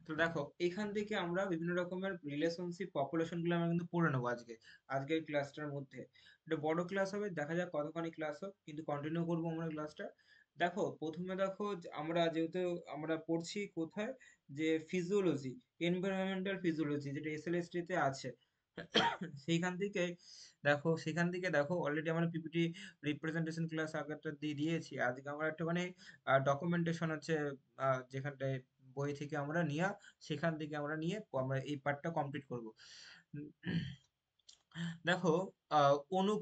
তো দেখো এখান থেকে আমরা বিভিন্ন রকমের রিলেশনশিপ পপুলেশন গুলো আমরা কিন্তু পড়ে নেবো আজকের ক্লাসটার মধ্যে। এটা বড় ক্লাস হবে, দেখা যাক কতখানি ক্লাস হোক, কিন্তু কন্টিনিউ করবো আমরা ক্লাসটা। দেখো প্রথমে দেখো আমরা যেহেতু আমরা পড়ছি কোথায়, যে ফিজিওলজি, এনভায়রনমেন্টাল ফিজিওলজি, যেটা এসএলএসটি তে আছে। সেইখান থেকে দেখো অলরেডি আমরা পিপিটি রিপ্রেজেন্টেশন ক্লাস আগেরটা দিয়ে দিয়েছি। আজকে আমরা একটুখানি ডকুমেন্টেশন হচ্ছে, যেখানটায় বই থেকে আমরা নিয়ে, সেখান থেকে আমরা নিয়ে আমরা এই পার্টটা কমপ্লিট করব। উম, দেখো আহ, অনু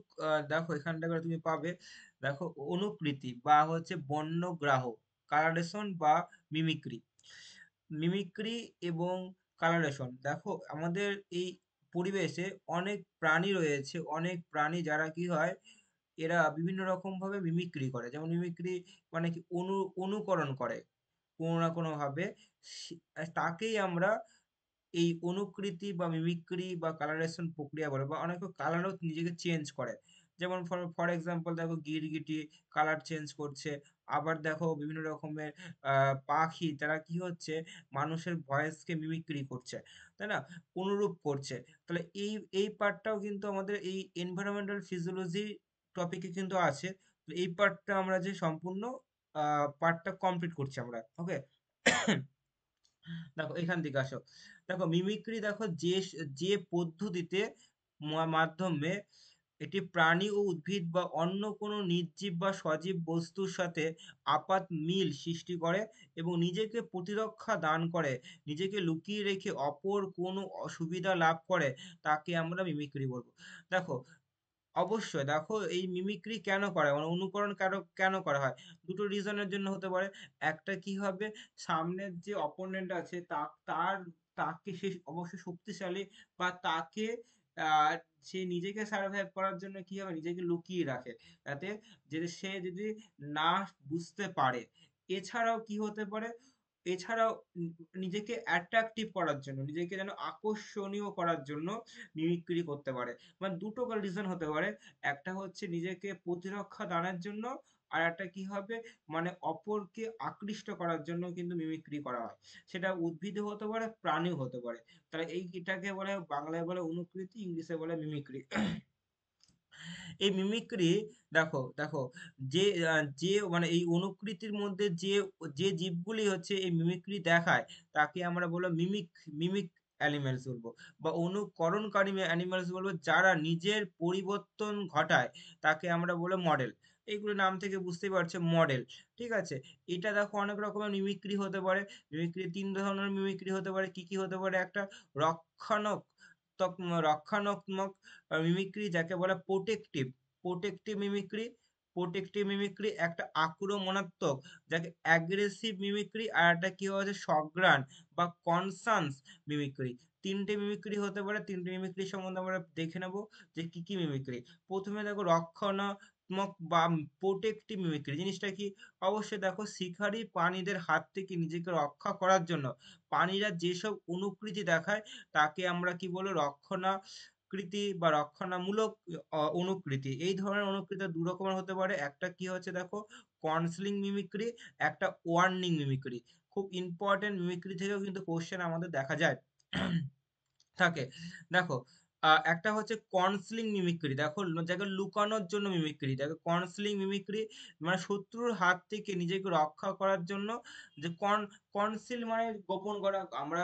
দেখো এখানটা করে তুমি পাবে। দেখো অনুকৃতি বা হচ্ছে বন্যগ্রাহ, কালারেশন বা মিমিক্রি। মিমিক্রি এবং কালারেশন, দেখো আমাদের এই পরিবেশে অনেক প্রাণী রয়েছে, অনেক প্রাণী যারা কি হয়, এরা বিভিন্ন রকম ভাবে মিমিক্রি করে। যেমন মিমিক্রি মানে কি অনুকরণ করে কোনো না কোনো ভাবে। তাকেই আমরা এই অনুকৃতি বা মিমিক্রি বা কালারেশন প্রক্রিয়া বলে, বা অনেকে কালারও নিজেকে চেঞ্জ করে। যেমন ফর ফর এক্সাম্পল দেখো গিরগিটি কালার চেঞ্জ করছে। আবার দেখো বিভিন্ন রকমের পাখি, তারা কি হচ্ছে, মানুষের ভয়েসকে মিমিক্রি করছে, তাই না, অনুরূপ করছে। তাহলে এই এই পার্টটাও কিন্তু আমাদের এই এনভায়রনমেন্টাল ফিজিওলজি টপিকে কিন্তু আছে। তো এই পার্টটা আমরা যে সম্পূর্ণ পার্টটা কমপ্লিট করছি আমরা, ওকে। দেখো এখান থেকে আসো। দেখো মিমিক্রি, দেখো যে পদ্ধতিতে মাধ্যমে এটি প্রাণী ও উদ্ভিদ বা অন্য কোনো নির্জীব বা সজীব বস্তুর সাথে আপাত মিল সৃষ্টি করে এবং নিজেকে প্রতিরক্ষা দান করে, নিজেকে লুকিয়ে রেখে অপর কোনো অসুবিধা লাভ করে, তাকে আমরা মিমিক্রি বলবো। দেখো অবশ্যই দেখো এই মিমিক্রি কেন করা হয়, মানে অনুকরণ কেন কেন করা হয়, দুটো রিজনের জন্য হতে পারে। একটা কি হবে, সামনের যে অপোনেন্ট আছে তাকে সে অবশ্যই শক্তিশালী, বা তাকে আহ সে নিজেকে সার্ভাইভ করার জন্য কি হবে, নিজেকে লুকিয়ে রাখে, যাতে সে যদি না বুঝতে পারে। এছাড়াও কি হতে পারে, এছাড়াও নিজেকে অ্যাট্রাকটিভ করার জন্য, নিজেকে যেন আকর্ষণীয় করার জন্য মিমিক্রি করতে পারে। মানে দুটো রিজন হতে পারে। একটা হচ্ছে নিজেকে প্রতিরক্ষা দানের জন্য, আর একটা কি হবে, মানে অপরকে আকৃষ্ট করার জন্য কিন্তু মিমিক্রি করা হয়। সেটা উদ্ভিদও হতে পারে, প্রাণীও হতে পারে। তাহলে এটাকে বলে, বাংলায় বলে অনুকৃতি, ইংলিশে বলে মিমিক্রি। এই মিমিক্রি, দেখো দেখো যে যে মানে এই অনুকৃতির মধ্যে যে যে জীবগুলি হচ্ছে এই মিমিক্রি দেখায়, তাকে আমরা বলবো মিমিক মিমিক অ্যানিমেলস বলবো, বা অনুকরণকারী অ্যানিমেলস বলবো, যারা নিজের পরিবর্তন ঘটায়, তাকে আমরা বলবো মডেল। এইগুলো নাম থেকে বুঝতেই পারছো, মডেল। ঠিক আছে। এটা দেখো অনেক রকমের মিমিক্রি হতে পারে। মিমিক্রি তিন ধরনের মিমিক্রি হতে পারে, কি কি হতে পারে, একটা রক্ষণাত্মক রক্ষণাত্মক মিমিক্রি, যাকে বলে protective protective mimicry. Protective mimicry একটা আক্রমণাত্মক, যাকে অ্যাগ্রেসিভ মিমিক্রি, আর একটা কি হচ্ছে সগ্রাণ বা কনসাস মিমিক্রি। তিনটে মিমিক্রি হতে পারে। তিনটে মিমিক্রি সম্বন্ধে আমরা দেখে নেব যে কি কি মিমিক্রি। প্রথমে দেখো রক্ষণাত্মক বা প্রোটেকটিভ মিমিক্রি জিনিসটা কি। অবশ্যই দেখো শিকারী প্রাণীদের হাত থেকে নিজেকে রক্ষা করার জন্য প্রাণীরা যেসব অনুকৃতি দেখায়, তাকে আমরা কি বলবো, রক্ষণাকৃতি বা রক্ষণামূলক অনুকৃতি। এই ধরনের অনুকৃতি দু রকমের হতে পারে। একটা কি হচ্ছে দেখো কনসিলিং মিমিক্রি, একটা ওয়ার্নিং মিমিক্রি। খুব ইম্পর্টেন্ট, মিমিক্রি থেকেও কিন্তু কোশ্চেন আমাদের দেখা যায় থাকে। দেখো একটা হচ্ছে কনসিলিং মিমিক্রি, দেখো যাকে লুকানোর জন্য মিমিক্রি, দেখো কনসিলিং মিমিক্রি মানে শত্রুর হাত থেকে নিজেকে রক্ষা করার জন্য। যে কনসিল মানে গোপন করা। আমরা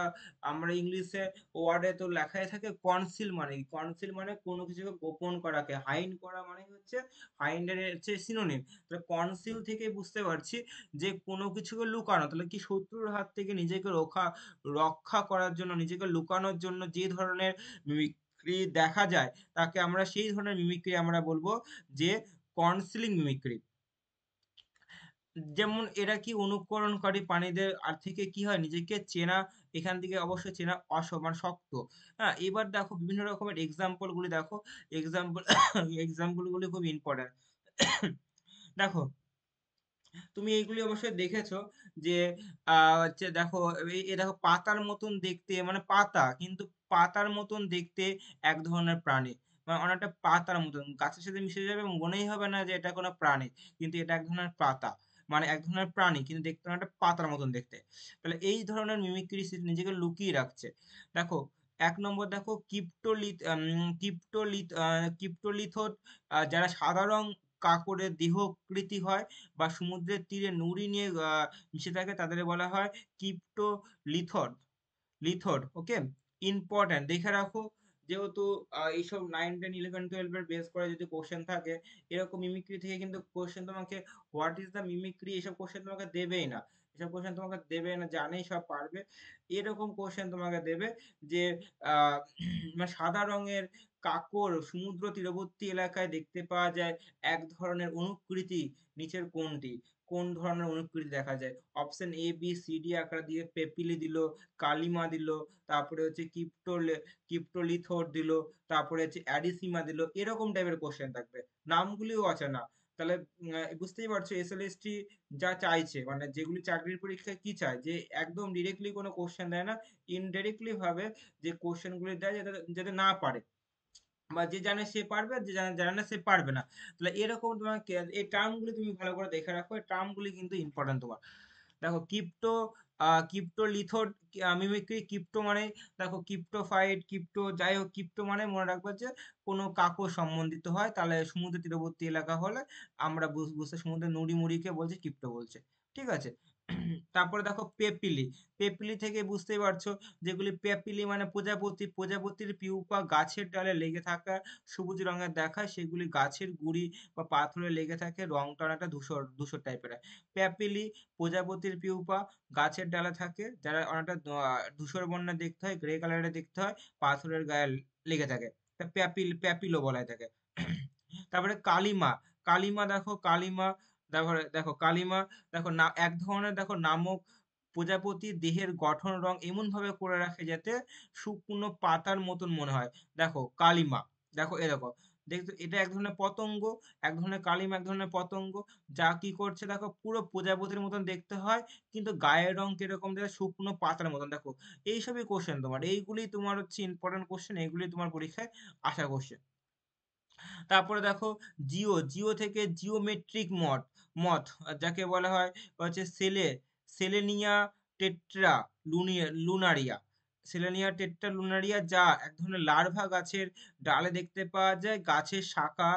আমরা ইংলিশে ওয়ার্ডে তো লেখাই থাকে কনসিল, মানে কনসিল মানে কোনো কিছুকে গোপন করাকে, হাইড করা মানে হচ্ছে হাইডের হচ্ছে সিনোনিম। তাহলে কনসিল থেকে বুঝতে পারছি যে কোনো কিছুকে লুকানো। তাহলে কি শত্রুর হাত থেকে নিজেকে রক্ষা রক্ষা করার জন্য, নিজেকে লুকানোর জন্য যে ধরনের মিমিক্রি দেখা যায়, তাকে আমরা সেই ধরনের মিমিক্রি আমরা বলবো যে কনসিলিং মিমিক্রি। যেমন এরা কি অনুকরণকারী প্রাণীদের আর থেকে কি হয়, নিজেকে চেনা, এখান থেকে অবশ্যই চেনা অসমান শক্ত। হ্যাঁ, এবার দেখো বিভিন্ন রকমের এক্সাম্পল গুলি দেখো। এক্সাম্পল এক্সাম্পল গুলি খুব ইম্পর্টেন্ট। দেখো তুমি এইগুলি অবশ্যই দেখেছো যে হচ্ছে দেখো এই দেখো পাতার মতন দেখতে, মানে পাতা কিন্তু পাতার মতন দেখতে এক ধরনের প্রাণী। মানে অনেকটা পাতার মতন গাছের সাথে মিশে যাবে, মনেই হবে না যে এটা কোনো প্রাণী, কিন্তু এটা এক ধরনের পাতা। মানে এক ধরনের প্রাণী কিন্তু দেখতে অনেকটা পাতার মতন দেখতে। তাহলে এই ধরনের মিমিক্রি সে নিজেকে লুকিয়ে রাখছে। দেখো ১ নম্বর দেখো কিপ্টোলিথোড যারা সাদা রং কাঁকড়ের দেহকৃতি হয় বা সমুদ্রের তীরে নুড়ি নিয়ে মিশে থাকে তাদের বলা হয় কিপ্টোলিথড লিথোড ওকে? ইম্পোর্টেন্ট দেখে রাখো যেহেতু এইসব 9, 10, 11, 12 এর বেস করে যদি কোয়েশ্চেন থাকে এরকম মিমিক্রি থেকে কিন্তু কোয়েশ্চেন তোমাকে হোয়াট ইজ দ্য মিমিক্রি এসব কোয়েশ্চেন তোমাকে দেবেই না। এসব কোয়েশ্চেন তোমাকে দেবে না জানেই সব পারবে। এরকম কোয়েশ্চেন তোমাকে দেবে যে আ মানে সাদা রঙের কাঁকড় সমুদ্র তীরবর্তী এলাকায় দেখতে পাওয়া যায় এক ধরনের অনুকৃতি নিচের কোনটি? কোন ধরনের অনুকৃতি দেখা যায়? Option A, B, C, D আকারে দিয়ে পেপিলি দিল, কালিমা দিল, তারপরে হচ্ছে কিপ্টোলিথোর দিল, তারপরে হচ্ছে অ্যাডিসিমা দিল। এরকম টাইপের কোয়েশ্চেন থাকবে। নামগুলিও অচেনা। তাহলে বুঝতেই পারছো এসএলএসটি যা চাইছে মানে যেগুলি চাকরির পরীক্ষায় কি চায় যে একদম ডিরেক্টলি কোনো কোয়েশ্চেন দেয় না। ইনডিরেক্টলি ভাবে যে কোয়েশ্চেন গুলি দেয় যাতে যাতে না পারে। বা যে জানে সে পারবে আর যে জানে না সে পারবে না। তাহলে এরকম তোমাকে এই টার্ম গুলি তুমি ভালো করে দেখে রাখো। এই টার্ম গুলি কিন্তু ইম্পোর্টেন্ট তোমার। দেখো কিপ্টোলিথোড মিমিক্রি ক্রিপ্টো মানে দেখো ক্রিপ্টোফাইট ক্রিপ্টো যাই হোক ক্রিপ্টো মানে মনে রাখবা যে কোনো কাকও সম্বন্ধিত হয় তাহলে সমুদ্র তীরবর্তী এলাকা হলে আমরা বুঝতে সমুদ্রের নুড়ি মুড়িকে বলছি ক্রিপ্টো বলছে। ঠিক আছে? তারপরে দেখো পেপিলি। পেপিলি থেকে বুঝতেই পারছো যেগুলি পেপিলি মানে প্রজাপতি, প্রজাপতির পিউপা গাছের ডালে লেগে থাকা সবুজ রঙের দেখায় সেগুলি গাছের গুঁড়ি বা পাথরে লেগে থাকে রংটা অনেকটা ধূসর ধূসর টাইপের হয়। প্যাপিলি প্রজাপতির পিউপা গাছের ডালে থাকে যারা অনেকটা ধূসর বর্ণের দেখতে হয় গ্রে কালারের দেখতে হয় পাথরের গায়ে লেগে থাকে তা প্যাপিলো বলা হয় থাকে। তারপরে কালিমা। কালিমা দেখো কালিমা তারপরে দেখো কালিমা দেখো না এক ধরনের দেখো নামক প্রজাপতির দেহের গঠন রং এমন ভাবে করে রাখে যাতে শুকনো পাতার মতন মনে হয়। দেখো কালিমা দেখো এ দেখো দেখছো এটা এক ধরনের পতঙ্গ এক ধরনের কালিমা এক ধরনের পতঙ্গ যা কি করছে দেখো পুরো প্রজাপতির মতন দেখতে হয় কিন্তু গায়ের রং কিরকম দেখো শুকনো পাতার মতন দেখো এইসবই কোশ্চেন তোমার এইগুলি তোমার হচ্ছে ইম্পর্টেন্ট কোশ্চেন এইগুলি তোমার পরীক্ষায় আসা কোশ্চেন। তারপরে দেখো জিও থেকে জিওমেট্রিক মথ যাকে বলা হয় হচ্ছে সেলেনিয়া টেট্রা লুনারিয়া সেলেনিয়া টেট্রা লুনারিয়া যা এক ধরনের লার্ভা গাছের ডালে দেখতে পাওয়া যায় গাছের শাখা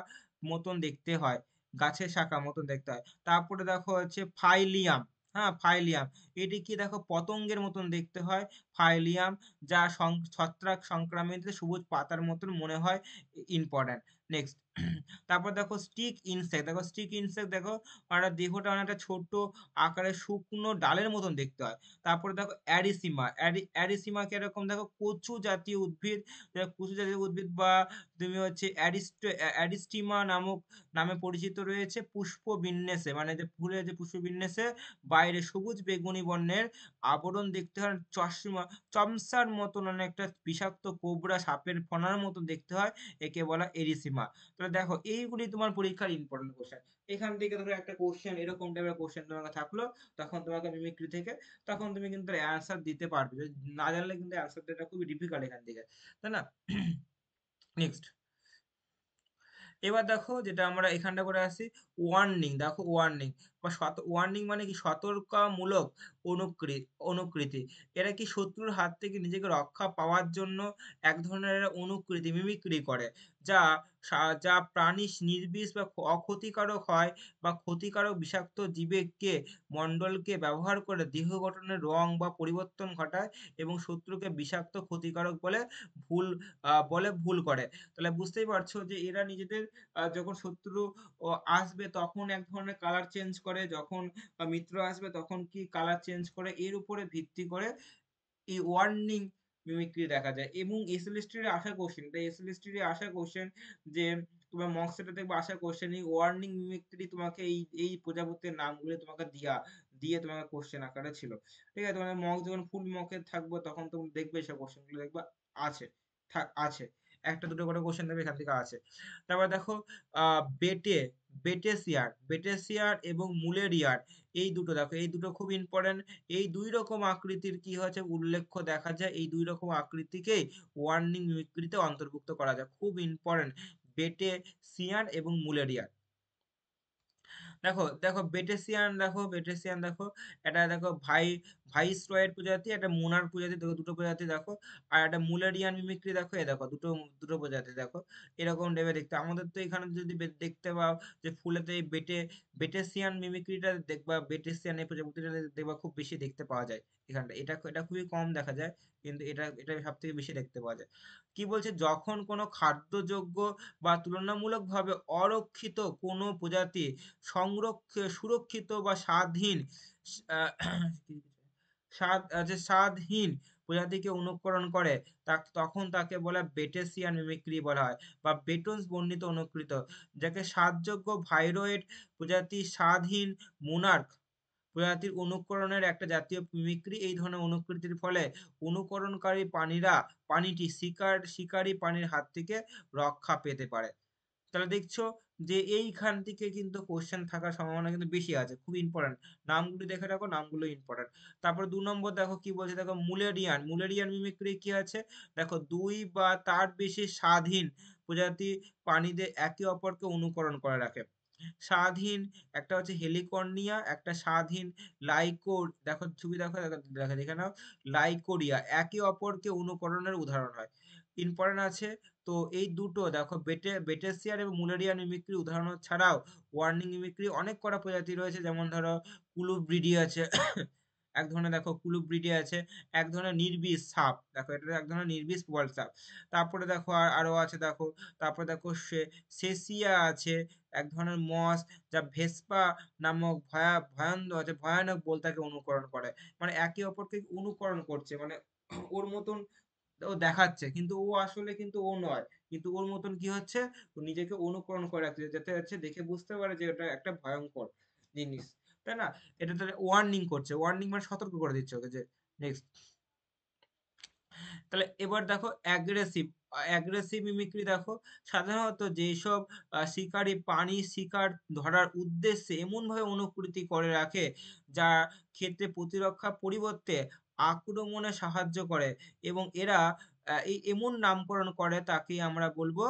মতন দেখতে হয় গাছের শাখা মতন দেখতে হয়। তারপরে দেখো হচ্ছে ফাইলিয়াম। হ্যাঁ ফাইলিয়াম এটি কি দেখো পতঙ্গের মতন দেখতে হয় ফাইলিয়াম যা ছত্রাক সংক্রামিত সবুজ পাতার মতন মনে হয় ইম্পর্ট্যান্ট। নেক্সট তারপর দেখো স্টিক ইনসেক্ট দেখো ওরা দেহটা অনেকটা ছোট আকারে শুকনো ডালের মতন দেখতে হয়। তারপরে দেখো অ্যারিসিমা কিরকম দেখো কচু জাতীয় উদ্ভিদ কচু জাতীয় উদ্ভিদ বা তুমি হচ্ছে অ্যারিস্টিমা নামক নামে পরিচিত রয়েছে পুষ্প বিন্যাসে মানে যে ফুলের যে পুষ্প বিন্যাসে বাইরে সবুজ বেগুনি বর্ণের আবরণ দেখতে হয় চমসার মতন অনেকটা বিষাক্ত কোবরা সাপের ফনার মতো দেখতে হয় একে বলা এরিসিমা। তাহলে দেখো এইগুলি তোমার পরীক্ষার ইম্পর্টেন্ট কোশ্চেন। এখান থেকে ধরো একটা কোশ্চেন এরকম টাইপের কোশ্চেন তোমার থাকলো তখন তোমাকে মিমিক্রি থেকে তখন তুমি কিন্তু অ্যান্সার দিতে পারবে যদি না জানলে কিন্তু অ্যান্সার দেওয়াটা খুবই ডিফিকাল্ট এখান থেকে তাই না? নেক্সট এবার দেখো যেটা আমরা এখানটা করে আসি ওয়ার্নিং দেখো ওয়ার্নিং বা ওয়ার্নিং মানে কি সতর্কমূলক অনুকৃতি। এরা কি শত্রুর হাত থেকে নিজেকে রক্ষা পাওয়ার জন্য এক ধরনের অনুকৃতি মিমিক্রি করে যা যা প্রাণী নির্বিষ বা অক্ষতিকারক হয় বা ক্ষতিকারক বিষাক্ত জীবকে মণ্ডলকে ব্যবহার করে দেহ গঠনের রং বা পরিবর্তন ঘটায় এবং শত্রুকে বিষাক্ত ক্ষতিকারক বলে ভুল করে। তাহলে বুঝতেই পারছো যে এরা নিজেদের যখন শত্রু ও আসবে তখন এক ধরনের কালার চেঞ্জ করে যখন মিত্র আসবে তখন কি কালার চেঞ্জ করে এর উপরে ভিত্তি করে এই ওয়ার্নিং মিমিক্রি দেখা যায় এবং এসএলএসটি এর আসা কোশ্চেন এটা এসএলএসটি এর আসা কোশ্চেন যে তোমার মক সেটে দেখবে আসা কোশ্চেন এই ওয়ার্নিং মিমিক্রি তোমাকে এই প্রজাপতির নামগুলো তোমাকে দিয়ে তোমাকে কোশ্চেন আকারে ছিল। ঠিক আছে তোমাদের মক যখন ফুল মকে থাকবে তখন তুমি দেখবে সব কোশ্চেন গুলো দেখবে আছে আছে একটা দুটো করে কোশ্চেন দেবে এখান থেকে আছে। তারপর দেখো বেটে বেটেসিয়ার এবং মুলেরিয়ার এই দুটো দেখো এই দুটো খুব ইম্পর্টেন্ট। এই দুই রকম আকৃতির কি হয়েছে উল্লেখ্য দেখা যায় এই দুই রকম আকৃতিকেই ওয়ার্নিং মিমিক্রিতে অন্তর্ভুক্ত করা যায় খুব ইম্পর্টেন্ট বেটেসিয়ান এবং মুলেরিয়ার। দেখো বেটেসিয়ান দেখো, এটা দেখো ভাইসরয়ের প্রজাতি, একটা মোনার্ক প্রজাতি, দেখো দুটো প্রজাতি দেখো। আর একটা মুলেরিয়ান মিমিক্রি দেখো, এ দেখো দুটো দুটো প্রজাতি দেখো। এরকম দেবে দেখতে। আমাদের তো এখানে যদি দেখতে পাও যে ফুলেতে এই বেটেসিয়ান মিমিক্রিটা দেখবা, বেটেসিয়ান এই প্রজাতিটা দেখবা খুব বেশি দেখতে পাওয়া যায় এখানটা। এটা খুবই কম দেখা যায়, কিন্তু এটা সব থেকে বেশি দেখতে পাওয়া যায়। কি বলছে, যখন কোনো খাদ্যযোগ্য বা তুলনামূলকভাবে অরক্ষিত কোনো প্রজাতি সুরক্ষিত বা স্বাদহীন আহ, স্বাদহীন প্রজাতিকে অনুকরণ করে, তখন তাকে বলা বেটেসিয়ান মিমিক্রি বলা হয়, বা বেটনস বর্ণিত অনুকৃত। যাকে স্বাদযোগ্য ভাইরয়েড প্রজাতি স্বাদহীন মোনার্ক প্রজাতির অনুকরণের একটা জাতীয় মিমিক্রি। এই ধরনের অনুকৃতির ফলে অনুকরণকারী প্রাণীটি শিকারী প্রাণীর হাত থেকে রক্ষা পেতে পারে। তাহলে দেখছো যে এইখান থেকে কিন্তু কোশ্চেন থাকার সম্ভাবনা কিন্তু বেশি আছে, খুব ইম্পর্টেন্ট। নামগুলি দেখে রাখো, নামগুলো ইম্পর্টেন্ট। তারপর 2 নম্বর দেখো কি বলছে, দেখো মুলেরিয়ান মিমিক্রি কি আছে, দেখো দুই বা তার বেশি স্বাধীন প্রজাতি প্রাণীদের একে অপরকে অনুকরণ করে রাখে। স্বাধীন একটা হচ্ছে হেলিকর্নিয়া, একটা স্বাধীন দেখো ছবি দেখো দেখো দেখো, দেখে নাও। লাইকোরিয়া একে অপরকে অনুকরণের উদাহরণ হয়, ইম্পর্টেন্ট আছে। তো এই দুটো দেখো, বেটেসিয়ার এবং মুলেরিয়ান মিমিক্রি উদাহরণ ছাড়াও ওয়ার্নিং মিমিক্রি অনেক কটা প্রজাতি রয়েছে, যেমন ধরো কুলুব্রিডি আছে এক ধরনের, দেখো কুলুব্রিডি আছে, এক ধরনের নির্বিষ সাপ, দেখো এটা এক ধরনের নির্বিষ প্রবাল সাপ। তারপরে দেখো আরো আছে দেখো, তারপরে দেখো সেসিয়া আছে, এক ধরনের মস, যা ভেস্পা নামক ভয়ানক বলতাকে অনুকরণ করে। মানে একে অপরকে অনুকরণ করছে, মানে ওর মতন ও দেখাচ্ছে, কিন্তু ও আসলে কিন্তু ও নয়, কিন্তু ওর মতন কি হচ্ছে, ও নিজেকে অনুকরণ করে রাখছে, যাতে হচ্ছে দেখে বুঝতে পারে যে এটা একটা ভয়ঙ্কর জিনিস, তাই না? এটা তো ওয়ার্নিং করছে, ওয়ার্নিং মানে সতর্ক করে দিচ্ছে ওকে যে নেক্সট। তাহলে এবার দেখো অ্যাগ্রেসিভ মিমিক্রি দেখো, সাধারণত যেসব শিকারী প্রাণী শিকার ধরার উদ্দেশ্যে এমন ভাবে অনুকৃতি করে রাখে, যা ক্ষেত্রে প্রতিরক্ষা পরিবর্তে আক্রমণে সাহায্য করে, এবং এরা এই এমন নামকরণ করে, তাকে আমরা বলবো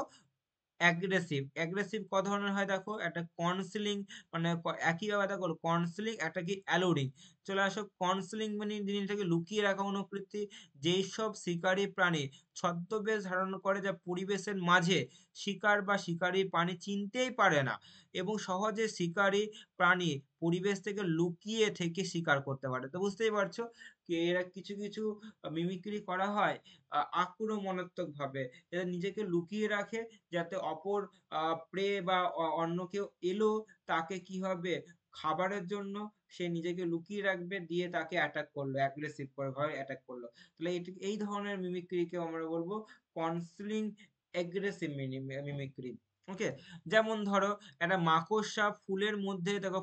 অ্যাগ্রেসিভ ক ধরনের হয় দেখো, একটা কনসিলিং, মানে একই ভাবে দেখো, কনসিলিং একটা কি অ্যালোডিং। চলে আসো, কনসিলিং মানে জিনিসটাকে লুকিয়ে রাখা অনুকৃতি। যেই সব শিকারী প্রাণী ছদ্মবেশ ধারণ করে, যা পরিবেশের মাঝে শিকার বা শিকারী প্রাণী চিনতেই পারে না, এবং সহজে শিকারী প্রাণী পরিবেশ থেকে লুকিয়ে থেকে শিকার করতে পারে। তো বুঝতেই পারছো কি এরা কিছু কিছু মিমিক্রি করা হয় আক্রমণাত্মক ভাবে, এরা নিজেকে লুকিয়ে রাখে, যাতে অপর প্রে বা অন্য কেউ এলো, তাকে কি হবে, খাবারের জন্য সে নিজেকে লুকিয়ে রাখবে, দিয়ে তাকে অ্যাটাক করলো, অ্যাগ্রেসিভ করে ভাবে অ্যাটাক করলো। তাহলে এই ধরনের মিমিক্রিকে আমরা বলবো কনসিলিং অ্যাগ্রেসিভ মিমিক্রি। ওকে, যেমন ধরো একটা মাকড়সা ফুলের মধ্যে দেখো,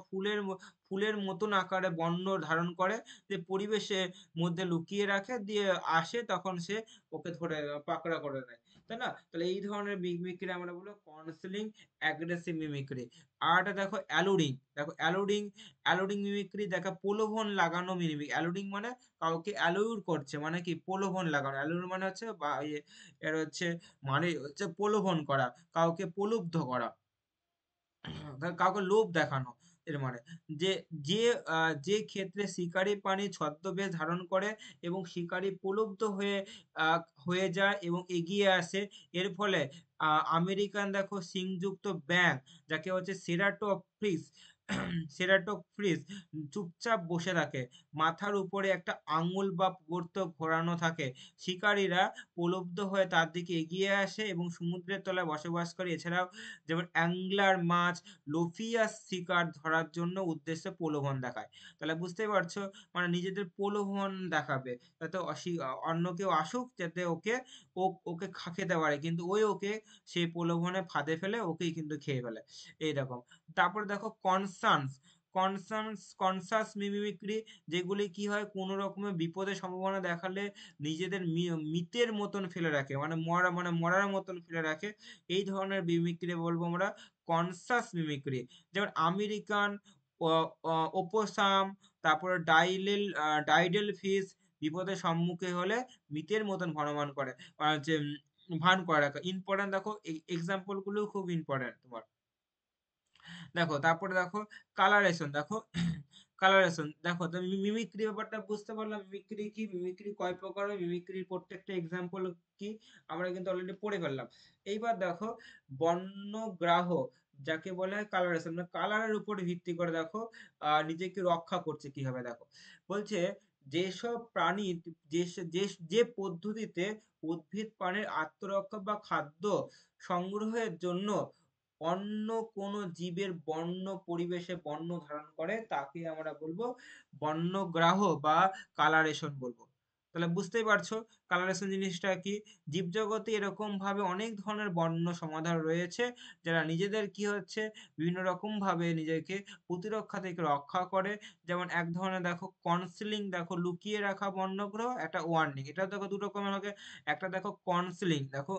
ফুলের মতন আকারে বর্ণ ধারণ করে, যে পরিবেশের মধ্যে লুকিয়ে রাখে, দিয়ে আসে তখন সে ওকে ধরে পাকড়া করে নেয়, তাই না? তাহলে এই ধরনের মিমিক্রি আমরা বলবো কনসিলিং অ্যাগ্রেসিভ মিমিক্রি। আর একটা দেখো অ্যালোডিং মিমিক্রি, দেখো প্রলোভন লাগানো মিমিক্রি। অ্যালোডিং মানে কাউকে অ্যালুর করছে, মানে কি প্রলোভন লাগানো। অ্যালুর মানে হচ্ছে বা এর হচ্ছে মানে হচ্ছে প্রলোভন করা, কাউকে প্রলুব্ধ করা, কাউকে লোভ দেখানো, এর মানে যে যে যে ক্ষেত্রে শিকারী প্রাণী ছদ্মবেশ ধারণ করে এবং শিকারী প্রলুব্ধ হয়ে যায় এবং এগিয়ে আসে। এর ফলে আমেরিকান দেখো সিংযুক্ত ব্যাঙ, যাকে হচ্ছে সেরাটোপ্রিস চুপচাপ বসে থাকে, মাথার উপরে একটা আঙুল বা প্রবর্তক ঘোরানো থাকে। শিকারীরা প্রলুব্ধ হয়ে তার দিকে এগিয়ে আসে এবং সমুদ্রের তলায় বসবাস করে। এছাড়াও যেমন অ্যাংলার মাছ লোফিয়াস শিকার ধরার জন্য উদ্দেশ্যে প্রলোভন দেখায়। তাহলে বুঝতেই পারছো, মানে নিজেদের প্রলোভন দেখাবে, যাতে অন্য কেউ আসুক, যাতে ওকে খেতে পারে, কিন্তু ওকে সেই প্রলোভনে ফাঁদে ফেলে ওকেই কিন্তু খেয়ে ফেলে, এইরকম। তারপরে দেখো কনসাস মিমিক্রি, যেগুলি কি হয়, কোনো রকমের বিপদের সম্ভাবনা দেখালে নিজেদের মৃতের মতন ফেলে রাখে, মানে মরার মতন ফেলে রাখে। এই ধরনের মিমিক্রি বলবো আমরা কনসাস মিমিক্রি। যেমন আমেরিকান ওপোসাম, তারপরে ডাইডেল ফিশ বিপদের সম্মুখে হলে মৃতের মতন ভনমান করে, যে ভান করে রাখা। ইম্পর্টেন্ট দেখো, এক্সাম্পল গুলো খুব ইম্পর্টেন্ট তোমার। দেখো তারপরে দেখো কালারেশন দেখো কালারেশন দেখো তো মিমিক্রি ব্যাপারটা বুঝতে পারলাম। মিমিক্রি কি, মিমিক্রি কয় প্রকার হয়, মিমিক্রির প্রত্যেকটা এক্সাম্পল কি আমরা কিন্তু অলরেডি পড়ে ফেললাম। এইবার দেখো বর্ণগ্রাহ যাকে বলে হয় কালারেশন, মানে কালারের উপর ভিত্তি করে দেখো নিজেকে রক্ষা করছে কিভাবে দেখো। বলছে যেসব প্রাণী, যে যে যে পদ্ধতিতে উদ্ভিদ প্রাণীর আত্মরক্ষা বা খাদ্য সংগ্রহের জন্য অন্য কোনো জীবের বন্য পরিবেশে বর্ণ ধারণ করে তাকে আমরা বলবো বর্ণগ্রাহ বা কালারেশন বলবো। তাহলে বুঝতেই পারছো কালারেশন জিনিসটা কি। জীবজগতে এরকম ভাবে অনেক ধরনের বর্ণ সমাধান রয়েছে যারা নিজেদের কি হচ্ছে বিভিন্ন রকম ভাবে নিজেকে প্রতিরক্ষা থেকে রক্ষা করে। যেমন এক ধরনের দেখো কনসিলিং, দেখো লুকিয়ে রাখা বর্ণগ্রহ, একটা ওয়ার্নিং। এটা দেখো দু রকমের হবে। একটা দেখো কনসিলিং, দেখো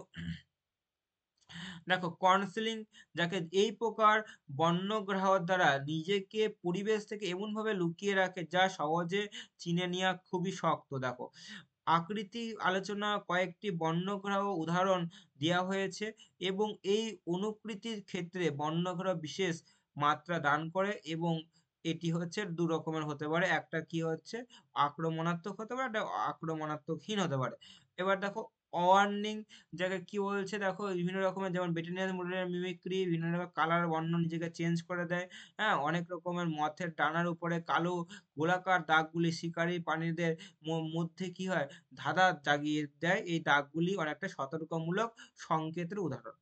দেখো কাউন্সেলিং যাকে এই প্রকার বন্যগ্রাহর দ্বারা নিজেকে পরিবেশ থেকে এমনভাবে লুকিয়ে রাখে যা সহজে চিনে নেওয়া খুবই শক্ত। দেখো আকৃতি আলোচনা কয়েকটি বর্ণগ্রহ উদাহরণ দেওয়া হয়েছে এবং এই অনুকৃতির ক্ষেত্রে বর্ণগ্রহ বিশেষ মাত্রা দান করে এবং এটি হচ্ছে দু রকমের হতে পারে। একটা কি হচ্ছে আক্রমণাত্মক হতে পারে, একটা আক্রমণাত্মকহীন হতে পারে। এবার দেখো অওয়ার্নিং যাকে কি বলছে দেখো বিভিন্ন রকমের, যেমন বেটেনিয়াস মডেলের মিমিক্রি, বিভিন্ন রকমের কালার বর্ণ নিজেকে চেঞ্জ করে দেয়। হ্যাঁ, অনেক রকমের মথের ডানার উপরে কালো গোলাকার দাগগুলি শিকারী প্রাণীদের মধ্যে কি হয় ধাঁধা জাগিয়ে দেয়। এই দাগগুলি অনেকটা সতর্কমূলক সংকেতের উদাহরণ।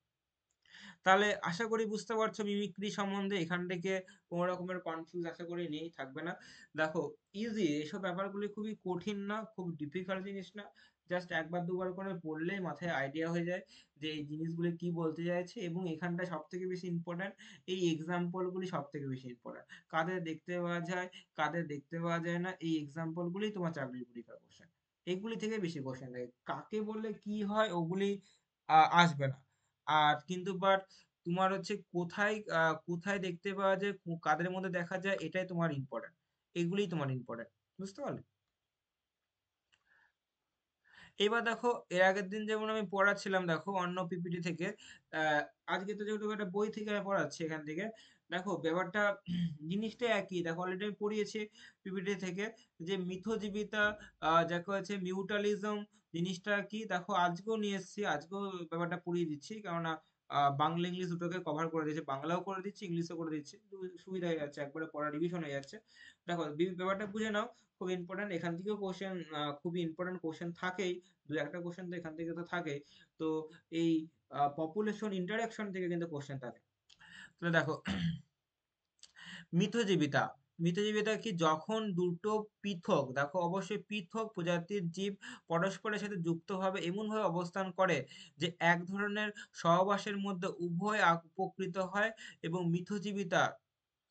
তাহলে আশা করি বুঝতে পারছো মিমিক্রি সম্বন্ধে। এখান থেকে কোনো রকমের কনফিউজ আশা করি নেই, থাকবে না। দেখো ইজি, এসব ব্যাপারগুলি খুবই কঠিন না, খুব ডিফিকাল্ট জিনিস না। জাস্ট একবার দুবার করে পড়লেই মাথায় আইডিয়া হয়ে যায় যে এই জিনিসগুলি কি বলতে চাইছে। এবং এখানটা সব থেকে বেশি ইম্পর্ট্যান্ট এই এক্সাম্পলগুলি, সব থেকে বেশি ইম্পর্ট্যান্ট। কাদের দেখতে পাওয়া যায়, কাদের দেখতে পাওয়া যায় না, এই এক্সাম্পলগুলি তোমার চাকরির পরীক্ষার কোশ্চেন। এগুলি থেকে বেশি কোশ্চেন থাকে। কাকে বললে কি হয় ওগুলি আসবে না। আর কিন্তু বাট তোমার হচ্ছে কোথায় কোথায় দেখতে পাওয়া যায়, কাদের মধ্যে দেখা যায়, এটাই তোমার ইম্পর্টেন্ট। এগুলোই তোমার ইম্পর্টেন্ট। বুঝতে পারলে? এবার দেখো এর আগের দিন যেমন আমি পড়াচ্ছিলাম দেখো অন্য পিপিটি থেকে, আজকে তো যেহেতু একটা বই থেকে আমি পড়াচ্ছি এখান থেকে। দেখো ব্যাপারটা জিনিসটা একই। দেখো অলরেডি আমি পড়িয়েছি পিপিটি থেকে যে মিথজীবিতা, যাকে হচ্ছে মিউটালিজম জিনিসটা কি। দেখো আজকেও নিয়ে এসেছি, আজকেও ব্যাপারটা পড়িয়ে দিচ্ছি, কেননা বাংলা ইংলিশ দুটোকে কভার করে দিয়েছে, বাংলাও করে দিচ্ছি ইংলিশও করে দিচ্ছি, সুবিধা হয়ে যাচ্ছে, একবারে পড়া রিভিশন হয়ে যাচ্ছে। দেখো ব্যাপারটা বুঝে নাও, খুব ইম্পর্টেন্ট। এখান থেকেও কোশ্চেন, খুবই ইম্পর্টেন্ট কোশ্চেন থাকেই, দু একটা কোশ্চেন তো এখান থেকে তো থাকে। তো এই পপুলেশন ইন্টারাকশন থেকে কিন্তু কোশ্চেন থাকে। তাহলে দেখো মিথজীবিতা, মিথজীবিতা কি যখন দুটো পৃথক, দেখো অবশ্যই পৃথক প্রজাতির জীব পরস্পরের সাথে যুক্তভাবে এমনভাবে অবস্থান করে যে এক ধরনের সহবাসের মধ্যে উভয় উপকৃত হয় এবং মিথজীবিতা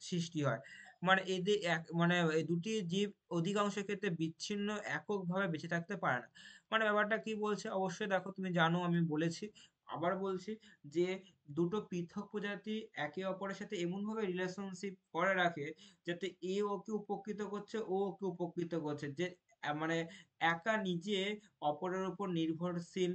সৃষ্টি হয়। মানে এদের মানে এই দুটি জীব অধিকাংশ ক্ষেত্রে বিচ্ছিন্ন এককভাবে বেঁচে থাকতে পারে না। মানে ব্যাপারটা কি বলছে অবশ্যই দেখো তুমি জানো, আমি বলেছি, আবার বলছি যে দুটো পৃথক প্রজাতি একে অপরের সাথে এমনভাবে রিলেশনশিপ করে রাখে যাতে এ ওকে উপকৃত করছে, ও ওকে উপকৃত করছে, যে মানে একা নিজে অপরের উপর নির্ভরশীল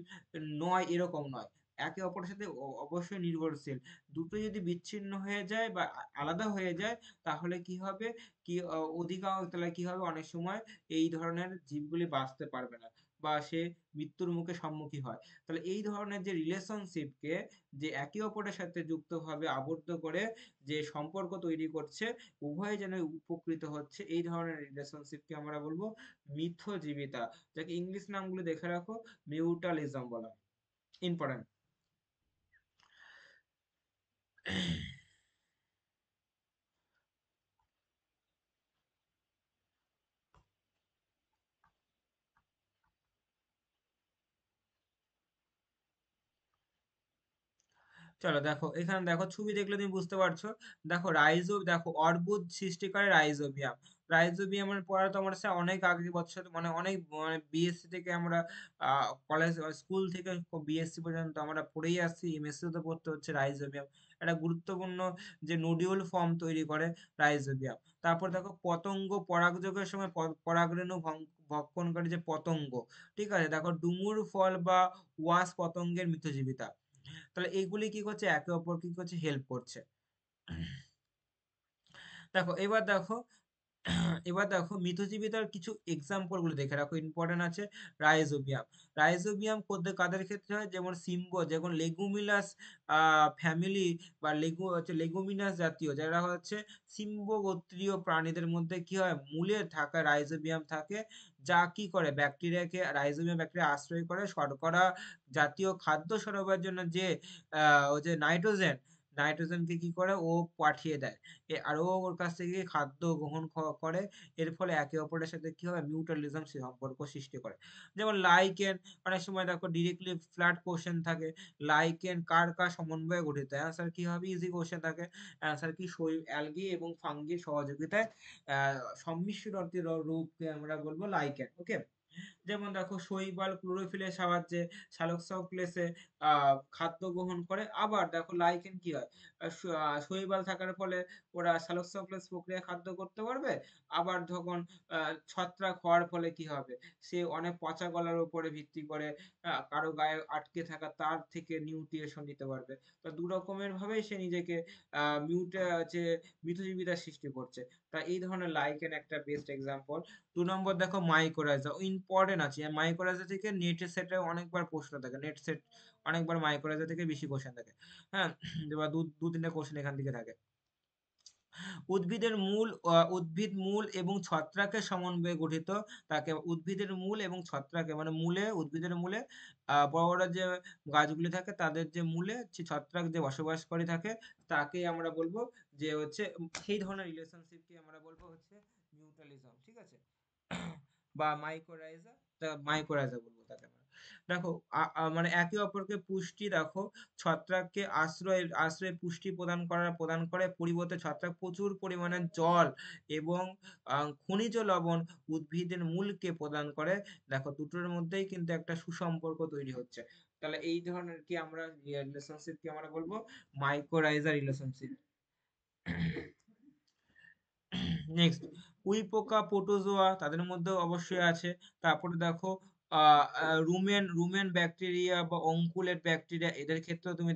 নয়, এরকম নয়। একে অপরের সাথে অবশ্যই নির্ভরশীল। দুটো যদি বিচ্ছিন্ন হয়ে যায় বা আলাদা হয়ে যায় তাহলে কি হবে, কি অধিকাংশ তাহলে কি হবে, অনেক সময় এই ধরনের জীবগুলি বাঁচতে পারবে না বা সে মৃত্যুর মুখে সম্মুখীন হয়। তাহলে এই ধরনের যে রিলেশনশিপকে, যে একে অপরের সাথে যুক্তভাবে আবদ্ধ করে যে সম্পর্ক তৈরি করছে, উভয়ে যেন উপকৃত হচ্ছে, এই ধরনের রিলেশনশিপকে আমরা বলবো মিথজীবিতা, যাকে ইংলিশ নামগুলো দেখে রাখো, মিউটালিজম বলা হয়। ইম্পর্টেন্ট। চলো দেখো এখানে দেখো ছবি দেখলে তুমি বুঝতে পারছো। দেখো দেখো অর্বুদ সৃষ্টিকারী রাইজোবিয়াম। রাইজোবিয়ামের পড়া তো আমার সাথে অনেক আগে বছর, মানে অনেক মানে বিএসসি থেকে আমরা কলেজ স্কুল থেকে বিএসসি পর্যন্ত আমরা পড়েই আসছি, এমএসসি তো পড়তে হচ্ছে রাইজোবিয়াম। একটা গুরুত্বপূর্ণ যে নোডিউল ফর্ম তৈরি করে রাইজোবিয়াম। তারপর দেখো পতঙ্গ পরাগযোগের সময় পরাগরেণু ভক্ষণকারী যে পতঙ্গ, ঠিক আছে, দেখো ডুমুর ফল বা ওয়াস পতঙ্গের মিথজীবিতা। তাহলে এইগুলি কি করছে, একে অপরকে কি করছে, হেল্প করছে। দেখো এবার দেখো মিথজীবিতার কিছু এক্সাম্পল গুলো দেখে রাখো, ইম্পর্টেন্ট আছে। রাইজোবিয়াম। রাইজোবিয়াম কাদের ক্ষেত্রে হয়, যেমন যেমন লেগুমিনাস ফ্যামিলি বা লেগুমিনাস জাতীয় যারা হচ্ছে সিম্বো গোত্রীয় প্রাণীদের মধ্যে কি হয়, মূলে থাকা রাইজোবিয়াম থাকে, যা কি করে রাইজোবিয়াম ব্যাকটেরিয়া আশ্রয় করে শর্করা জাতীয় খাদ্য সরবরাহের জন্য যে ও যে নাইট্রোজেনকে কি করে ও পাঠিয়ে দেয়। আর ও ওর কাছ থেকে খাদ্য গ্রহণ করে। এর ফলে একে অপরের সাথে কি হয়, মিউটালিজম সম্পর্ক সৃষ্টি করে। যেমন লাইকেন, অনেক সময় দেখো ডিরেক্টলি ফ্ল্যাট কোশ্চেন থাকে, লাইকেন কার কার সমন্বয়ে গঠিত, অ্যান্সার কি হবে, ইজি কোশ্চেন থাকে, অ্যান্সার কি, অ্যালগি এবং ফাঙ্গির সহযোগিতায় সম্মিশ্র রূপকে আমরা বলবো লাইকেন। ওকে। যেমন দেখো শৈবাল ক্লোরোফিলের সাহায্যে সালোকসংশ্লেষে খাদ্য গ্রহণ করে। আবার দেখো লাইকেন কি হয়, শৈবাল থাকার ফলে ওরা সালোকসংশ্লেষ প্রক্রিয়া খাদ্য করতে পারবে। আবার যখন ছত্রাক হওয়ার ফলে কি হবে, সে অনেক পচা গলার উপরে ভিত্তি করে কারো গায়ে আটকে থাকা তার থেকে নিউট্রিয়েশন নিতে পারবে। তো দু রকমের ভাবেই সে নিজেকে যে মিথজীবিতার সৃষ্টি করছে। তা এই ধরনের লাইকেন একটা বেস্ট এক্সাম্পল। 2 নম্বর দেখো মাইকোরাইজা, ইম্পর্টেন্ট আছে মাইকোরাইজা থেকে নেট সেটে অনেকবার প্রশ্ন থাকে, নেট সেট অনেকবার মাইকোরাইজা থেকে বেশি কোশ্চেন থাকে। হ্যাঁ, এবার দু দু তিনটা কোশ্চেন এখান থেকে থাকে। উদ্ভিদ মূল এবং ছত্রাকের সমন্বয়ে গঠিত, তাকে উদ্ভিদের মূল এবং ছত্রাকে মানে উদ্ভিদের মূলে বড় বড় যে গাছগুলি থাকে তাদের যে মূলে যে ছত্রাক যে বসবাসকারী থাকে, তাকে আমরা বলবো যে হচ্ছে সেই ধরনের রিলেশনশিপকে আমরা বলবো হচ্ছে মিউটালিজম। ঠিক আছে। বা মাইকোরাইজা, মাইকোরাইজা বলবো তাকে আমরা। দেখো মানে একে অপরকে পুষ্টি, দেখো ছত্রাককে আশ্রয় পুষ্টি প্রদান করে, পরিবর্তে ছত্রাক প্রচুর পরিমাণে জল এবং খনিজ লবণ উদ্ভিদের মূলকে প্রদান করে। দেখো দুটোর মধ্যেই কিন্তু একটা সুসম্পর্ক তৈরি হচ্ছে। তাহলে এই ধরনের কি আমরা রিলেশনশিপ কি আমরা বলবো, মাইকোরাইজা রিলেশনশিপ। নেক্সট, উইপোকা, প্রোটোজোয়া তাদের মধ্যেও অবশ্যই আছে। তারপরে দেখো রুমেন ব্যাকটেরিয়া বা অঙ্কুলেট ব্যাকটেরিয়া, এদের ক্ষেত্রেও তুমি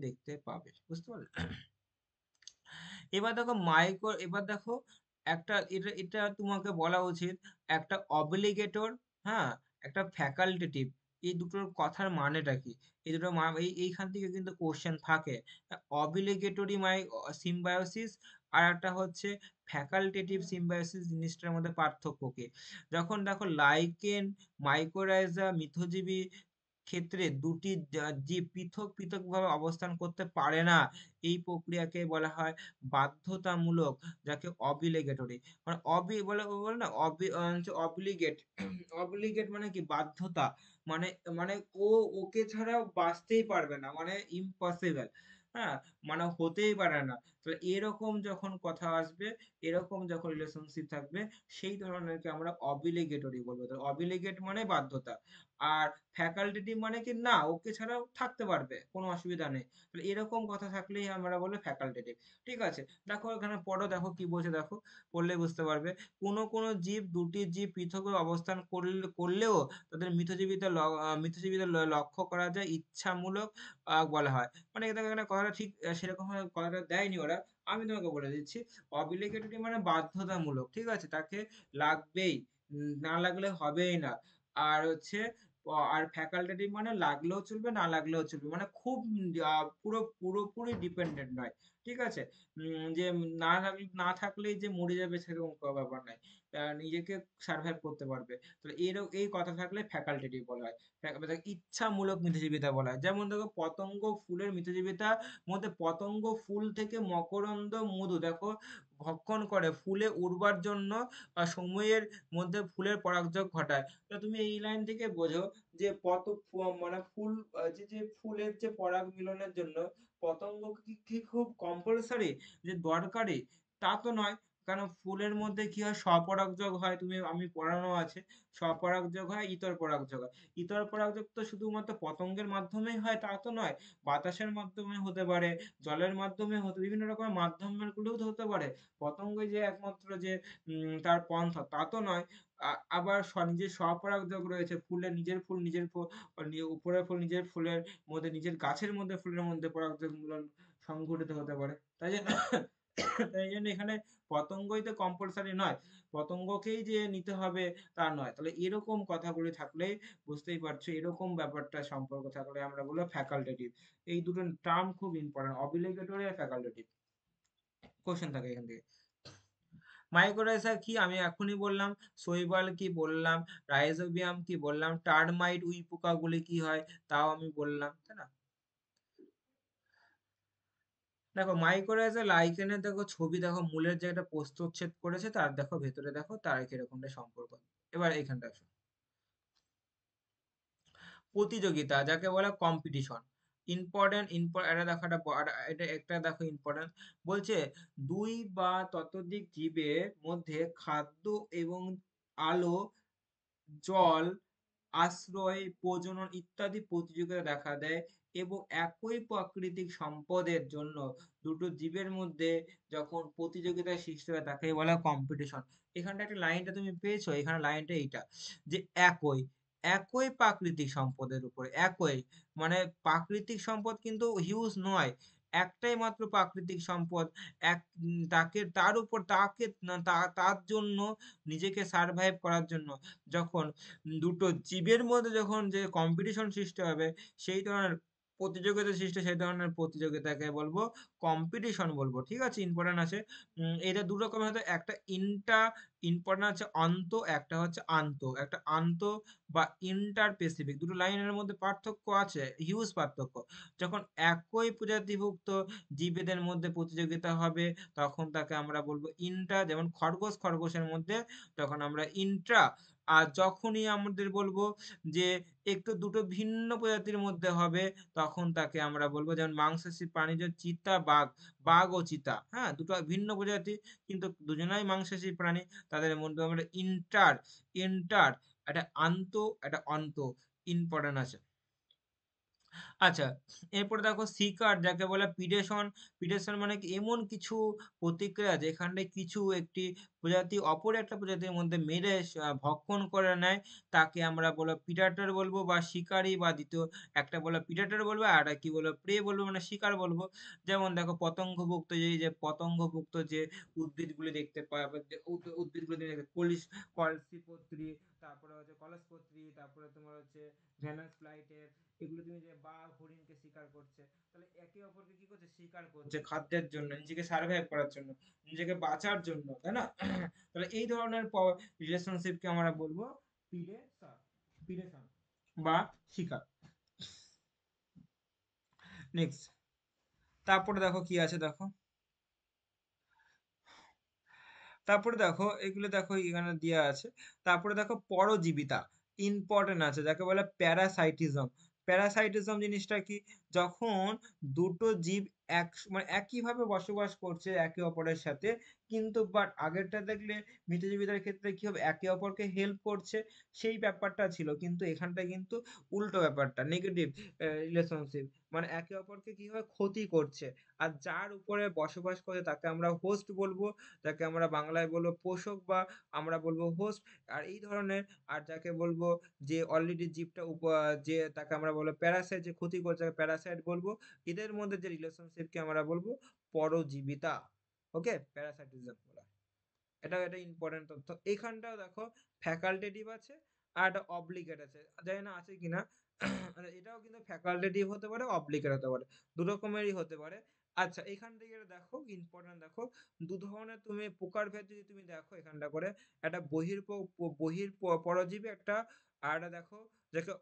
দেখতে পাবে। বুঝতে পারলে? এবার দেখো এটা এটা তোমাকে বলা উচিত, একটা অব্লিগেটর, হ্যাঁ, একটা ফ্যাকাল্টেটিভ, এই দুটোর কথার মানেটা কি, এই দুটো এইখান থেকে কিন্তু কোশ্চেন থাকে। অব্লিগেটরি সিম্বায়োসিস আর একটা হচ্ছে ফ্যাকাল্টেটিভ সিম্বায়োসিস, জিনিসটার মধ্যে পার্থক্য কি। যখন দেখো লাইকেন, মাইকোরাইজা, মিথজীবী ক্ষেত্রে দুটি জীব পৃথক পৃথক ভাবে অবস্থান করতে পারে না, এই প্রক্রিয়াকে বলা হয় বাধ্যতামূলক, যাকে অবিলিগেটরি, মানে বলে না অব্লিগেট। অব্লিগেট মানে কি, বাধ্যতা, মানে মানে ও ওকে ছাড়া বাঁচতেই পারবে না, মানে ইম্পসিবল। হ্যাঁ, মানে হতেই পারে না। তো এরকম যখন কথা আসবে, এরকম যখন রিলেশনশিপ থাকবে, সেই ধরনেরকে আমরা অবিলিগেটরি বলবো। তো অবিলিগেট মানে বাধ্যতা, আর ফ্যাকাল্টেটিভ মানে কি, না ওকে ছাড়াও থাকতে পারবে, কোনো অসুবিধা নেই। তাহলে এরকম কথা থাকলেই আমরা বলবো ফ্যাকাল্টেটিভ। ঠিক আছে। দেখো এখানে পড়ো, দেখো কি বলছে, দেখো পড়লে বুঝতে পারবে। দুটি জীব পৃথকভাবে অবস্থান করলেও তাদের মিথজীবিতা লক্ষ্য করা যায় ইচ্ছামূলক বলা হয়। মানে দেখো এখানে কথাটা ঠিক সেরকম ভাবে কথাটা দেয়নি ওরা, আমি তোমাকে বলে দিচ্ছি। অবিলিগেটরি মানে বাধ্যতামূলক, ঠিক আছে, তাকে লাগবেই, না লাগলে হবেই না। আর হচ্ছে আর ফ্যাকাল্টেটিভ মানে লাগলেও চলবে না লাগলেও চলবে, মানে খুব পুরোপুরি ডিপেন্ডেন্ট নয়। ঠিক আছে। যে না থাকলেই যে মরে যাবে সেরকম কোনো ব্যাপার নাই, নিজেকে সার্ভাইভ করতে পারবে। তো এই কথা থাকলে ফ্যাকাল্টেটিভ বলা হয়। ইচ্ছামূলক মিথজীবিতা বলা হয়। যেমন দেখো পতঙ্গ ফুলের মিথজীবিতা মধ্যে, পতঙ্গ ফুল থেকে মকরন্দ মধু দেখো ভক্ষণ করে ফুলে উড়বার জন্য সময়ের মধ্যে ফুলের পরাগযোগ ঘটায়। তো তুমি এই লাইন থেকে বোঝো যে মানে ফুল যে ফুলের যে পরাগ মিলনের জন্য পতঙ্গ কি খুব কম্পালসারি, যে দরকারি, তা তো নয়। কারণ ফুলের মধ্যে কি হয়, স্বপরাগযোগ হয়, আমি পড়ানো আছে। স্বপরাগযোগ হয়, ইতর পরাগযোগ হয়। ইতর পরাগযোগ তো শুধুমাত্র পতঙ্গের মাধ্যমেই হয় তা তো নয়, বাতাসের মাধ্যমে হতে পারে, জলের মাধ্যমে বিভিন্ন রকমের মাধ্যমের গুলোও তো হতে পারে। পতঙ্গ যে একমাত্র যে তার পন্থা তা তো নয়। আবার নিজের স্বপরাগযোগ রয়েছে, উপরের ফুল নিজের ফুলের মধ্যে, নিজের গাছের মধ্যে ফুলের মধ্যে পরাগযোগ মিলন সংঘটিত হতে পারে। তাই জন্য তাই জন্য এখানে পতঙ্গই তো কম্পালসারি নয়। পতঙ্গকেই যে নিতে হবে তা নয়। তাহলে এরকম কথাগুলি থাকলেই বুঝতেই পারছো, এরকম ব্যাপারটা সম্পর্ক থাকলে আমরা বলবো ফ্যাকাল্টেটিভ। এই দুটো টার্ম খুব ইম্পোর্টেন্ট, অব্লিগেটরি আর ফ্যাকাল্টেটিভ। কোয়েশ্চেন থাকে এখান থেকে। মাইক্রোরাইজা কি আমি এখনই বললাম, শৈবাল কি বললাম, রাইজোবিয়াম কি বললাম, টার্মাইট উইপোকাগুলি কি হয় তাও আমি বললাম, তাই না? দেখো মাইক্রোরাইজা লাইকেনের দেখো ছবি, দেখো মূলের যে একটা প্রস্থচ্ছেদ করেছে তার দেখো ভেতরে দেখো তার কিরকমটা সম্পর্ক। এবার এইখানটা আসো, প্রতিযোগিতা যাকে বলে কম্পিটিশন। ইম্পর্টেন্ট এটা দেখো, এটা একটা দেখো ইম্পর্টেন্ট বলছে, দুই বা ততোধিক জীবের মধ্যে খাদ্য এবং আলো, জল, আশ্রয়, প্রজনন ইত্যাদি প্রতিযোগিতা দেখা দেয় এবং একই প্রাকৃতিক সম্পদের জন্য দুটো জীবের মধ্যে যখন প্রতিযোগিতা সৃষ্টি হয় তাকে বলা হয় কম্পিটিশন। এখানটা একটা লাইনটা তুমি পেয়েছো, এখানে লাইনটা এইটা, যে একই একই প্রাকৃতিক সম্পদের উপরে একই, মানে প্রাকৃতিক সম্পদ কিন্তু হিউজ নয়, একটাই মাত্র প্রাকৃতিক সম্পদ, এক তাকে তার উপর তাকে তার জন্য নিজেকে সারভাইভ করার জন্য যখন দুটো জীবের মধ্যে যখন যে কম্পিটিশন সৃষ্টি হবে, সেই ধরনের প্রতিযোগিতা সৃষ্টি, সেই ধরনের প্রতিযোগিতাকে বলবো কম্পিটিশন বলবো। ঠিক আছে, ইম্পর্টেন্ট আছে। এটা দু রকমের হতে, একটা ইম্পর্টেন্ট আছে অন্ত, একটা হচ্ছে আন্ত। একটা আন্ত বা ইন্টার পেসিফিক, দুটো লাইনের মধ্যে পার্থক্য আছে, হিউজ পার্থক্য। যখন একই প্রজাতিভুক্ত জীবেদের মধ্যে প্রতিযোগিতা হবে তখন তাকে আমরা বলবো ইন্টার, যেমন খরগোশের মধ্যে তখন আমরা ইন্ট্রা। আর যখনই আমাদের বলবো যে একটু দুটো ভিন্ন প্রজাতির মধ্যে হবে তখন তাকে আমরা বলবো, যেমন মাংসাশী প্রাণী যে চিতা বাঘ, বাঘ ও চিতা, হ্যাঁ দুটো ভিন্ন প্রজাতি কিন্তু দুজনাই মাংসাশী প্রাণী, তাদের মধ্যে আমরা ইন্টার ইন্টার একটা আন্ত, একটা অন্ত, ইম্পর্টেন্ট আছে। আচ্ছা, এরপরে দেখো শিকার যাকে বলে পিডেশন। পিডেশন মানে কি, এমন কিছু প্রতিক্রিয়া যেখানে কিছু একটি প্রজাতি অপর একটা প্রজাতির মধ্যে মেরে ভক্ষণ করে নেয়, তাকে আমরা বলো পিডাটর বলবো বা শিকারী, বা দ্বিতীয় একটা বলো পিডাটর বলবো আর একটা কি বলবো প্রে বলবো, মানে শিকার বলবো। যেমন দেখো পতঙ্গভুক্ত যে পতঙ্গভুক্ত যে উদ্ভিদগুলি দেখতে পাওয়া, যে উদ্ভিদগুলি দেখতে কলসিপত্রী, তারপরে হচ্ছে কলসপত্রী, তারপরে তোমার হচ্ছে ভেনাস ফ্লাইটের, এগুলো তুমি যে বাঘ হরিণকে শিকার করছে, তাহলে একে অপরকে কি করছে, শিকার করছে খাদ্যের জন্য, নিজেকে সার্ভাইভ করার জন্য, নিজেকে বাঁচার জন্য, তাই না? তাহলে এই ধরনের রিলেশনশিপকে আমরা বলবো পিডেশন, পিডেশন বা শিকার। নেক্সট, তারপরে দেখো কি আছে দেখো, তারপরে দেখো এগুলো দেখো এখানে দেওয়া আছে। তারপরে দেখো পরজীবিতা, ইম্পর্টেন্ট আছে যাকে বলে প্যারাসাইটিজম। প্যারাসাইটিজম জিনিসটা কি, যখন দুটো জীব মানে একইভাবে বসবাস করছে একে অপরের সাথে, কিন্তু বাট আগেরটা দেখলে মৃতজীবীদের ক্ষেত্রে কি হবে, একে অপরকে হেল্প করছে, সেই ব্যাপারটা ছিল, কিন্তু এখানটা কিন্তু উল্টো ব্যাপারটা, নেগেটিভ রিলেশনশিপ, মানে একে অপরকে কি হয়, ক্ষতি করছে। আর যার উপরে বসবাস করে তাকে আমরা হোস্ট বলবো, যাকে আমরা বাংলায় বলবো পোষক, বা আমরা বলবো হোস্ট। আর এই ধরনের, আর যাকে বলবো যে অলরেডি জীবটা যে তাকে আমরা বলবো প্যারাসাইট, যে ক্ষতি করছে তাকে প্যারাসাইট বলবো। এদের মধ্যে যে রিলেশনশিপকে আমরা বলবো পরজীবিতা। ওকে, প্যারাসাইটিজম বলা, এটা এটা ইম্পর্টেন্ট তথ্য। এইখানটাও দেখো ফ্যাকাল্টেটিভ আছে আর একটা অব্লিগেট আছে, জানি না আছে কিনা। এটাও কিন্তু ফ্যাকাল্টেটিভ হতে পারে, অব্লিগেট হতে পারে, দু রকমেরই হতে পারে। আচ্ছা, এখান থেকে দেখো ইম্পর্টেন্ট দেখো, দু ধরনের তুমি প্রকার ভেদ যদি তুমি দেখো এখানটা করে, একটা পরজীবী একটা, আর একটা দেখো দেখো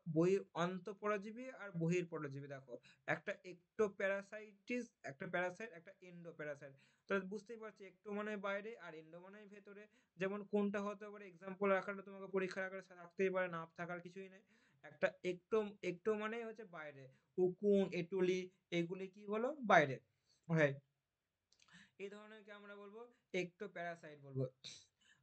অন্ত পরজীবী আর বহির পরজীবী দেখো, একটা একটো প্যারাসাইটিস, একটা প্যারাসাইট, একটা এন্ডো প্যারাসাইট। তো বুঝতেই পারছি একটো মানে বাইরে আর এন্ডো মানে ভেতরে, যেমন কোনটা হতে পারে, এক্সাম্পল রাখাটা তোমাকে পরীক্ষার আকারে থাকতেই পারে, না থাকার কিছুই নেই। একটা একটো, একটো মানে হচ্ছে বাইরে, উকুন, এটুলি, এগুলি কি হলো বাইরে, হ্যাঁ, এই ধরনেরকে আমরা বলবো একটো প্যারাসাইট বলবো।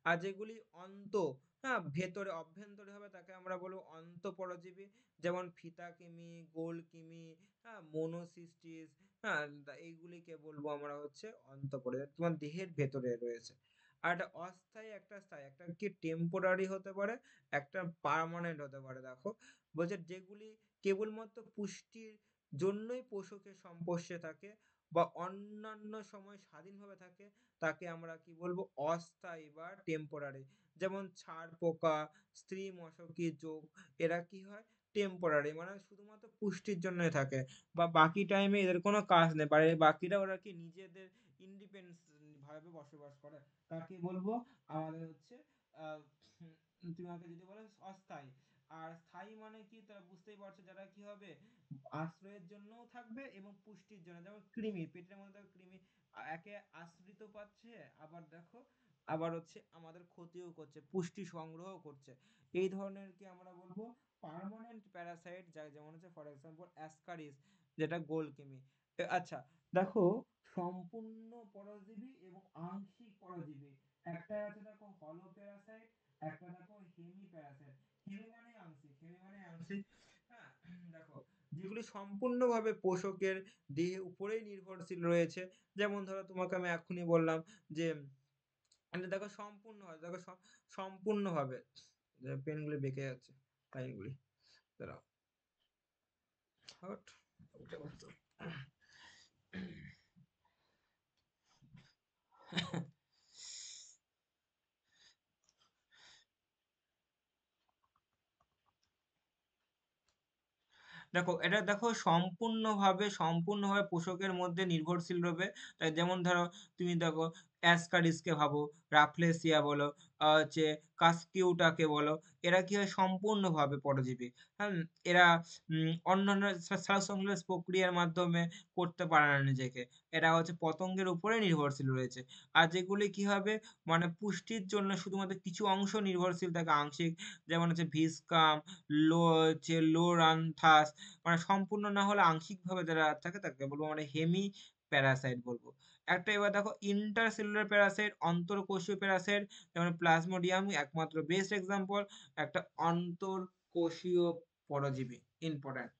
আর যেগুলি অন্ত, হ্যাঁ ভেতরে অভ্যন্তরে হবে তাকে আমরা বলবো অন্ত পরজীবী, যেমন ফিতাকৃমি, গোলকৃমি, হ্যাঁ মনোসিস্টিস, হ্যাঁ এইগুলিকে বলবো আমরা হচ্ছে অন্ত পরজীবী, তোমার দেহের ভেতরে রয়েছে। আর একটা অস্থায়ী, একটা স্থায়ী, একটা কি টেম্পোরারি হতে পারে, একটা পার্মানেন্ট হতে পারে। দেখো বলছে যেগুলি কেবলমাত্র পুষ্টির জন্যই পোষকের সংস্পর্শে থাকে, বা অন্যান্য সময় স্বাধীনভাবে থাকে তাকে আমরা কি বলবো অস্থায়ী বা টেম্পোরারি। যেমন ছাড় পোকা, স্ত্রী মশকি যোগ, এরা কি হয় টেম্পোরারি, মানে শুধুমাত্র পুষ্টির জন্যই থাকে বা বাকি টাইমে এদের কোনো কাজ নেই, বাকিরা ওরা কি নিজেদের ইন্ডিপেন্ডেন্স ভাবে বসবাস করে, তাকে বলবো আমাদের হচ্ছে আহ, তুমি আমাকে যদি বলো অস্থায়ী। আর স্থায়ী মানে কি তারা বুঝতেই পারছো, যারা কি হবে আশ্রয়ের জন্যও থাকবে এবং পুষ্টির জন্য, যেমন কৃমি, পেটের মধ্যে দেখো কৃমি একে আশ্রিত পাচ্ছে, আবার দেখো আবার হচ্ছে আমাদের ক্ষতিও করছে, পুষ্টি সংগ্রহ করছে। এই ধরনের কি আমরা বলবো পার্মানেন্ট প্যারাসাইট, যা যেমন হচ্ছে ফর এক্সাম্পল অ্যাসকারিস, যেটা গোলকৃমি। আচ্ছা, দেখো সম্পূর্ণ পরজীবী এবং আংশিক পরজীবী, একটা আছে দেখো হলো প্যারাসাইট, একটা দেখো হেমি প্যারাসাইট। হেমি মানে আংশিক, হেমি মানে আংশিক। হ্যাঁ, দেখো যেগুলি সম্পূর্ণভাবে পোষকের দেহে উপরেই নির্ভরশীল রয়েছে, যেমন ধরো তোমাকে আমি এক্ষুনি বললাম যে মানে দেখো সম্পূর্ণ হয়, দেখো সম্পূর্ণভাবে পেনগুলি বেঁকে যাচ্ছে, লাইনগুলি দাঁড়াও, হট, উঠে বসতো। দেখো এটা দেখো সম্পূর্ণভাবে পোষকের মধ্যে নির্ভরশীল রবে। তাই যেমন ধরো তুমি দেখো অ্যাসকারিসকে ভাবো, রাফলেসিয়া বলো, হচ্ছে কাসকিউটাকে বলো, এরা কি হয় সম্পূর্ণভাবে পরজীবী। হ্যাঁ, এরা অন্যান্য শ্বাস প্রক্রিয়ার মাধ্যমে করতে পারে না নিজেকে, এরা হচ্ছে পতঙ্গের উপরে নির্ভরশীল রয়েছে। আর যেগুলি কি হবে মানে পুষ্টির জন্য শুধুমাত্র কিছু অংশ নির্ভরশীল থাকে আংশিক, যেমন হচ্ছে ভিসকাম, লোরান্থাস, মানে সম্পূর্ণ না হলে আংশিকভাবে যারা থাকে তাকে বলবো মানে হেমি প্যারাসাইট বলবো। একটা এবার দেখো ইন্টারসেলুলার প্যারাসাইট, অন্তর্কোষীয় প্যারাসাইট, যেমন প্লাজমোডিয়াম একমাত্র বেস্ট এক্সাম্পল, একটা অন্তর্কোষীয় পরজীবী, ইম্পর্ট্যান্ট।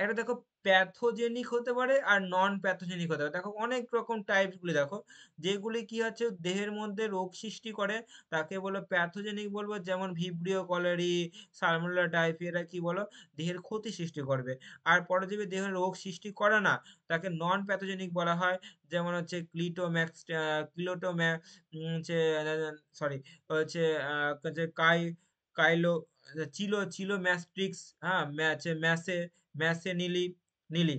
এটা দেখো প্যাথোজেনিক হতে পারে আর নন প্যাথোজেনিক হতে পারে, দেখো অনেক রকম টাইপস গুলি দেখো, যেগুলি কি হচ্ছে দেহের মধ্যে রোগ সৃষ্টি করে তাকে বলো প্যাথোজেনিক বলবো, যেমন ভিব্রিও কলেরি, সালমোনেলা টাইফি, এরা কি বলো দেহের ক্ষতি সৃষ্টি করবে। আর পরজীবী দেহের রোগ সৃষ্টি করে না তাকে নন প্যাথোজেনিক বলা হয়, যেমন হচ্ছে ক্লিটোম্যাক্স হচ্ছে সরি হচ্ছে হচ্ছে কাইলো চিলোম্যাস্ট্রিক্স, হ্যাঁ ম্যাসে নীলি।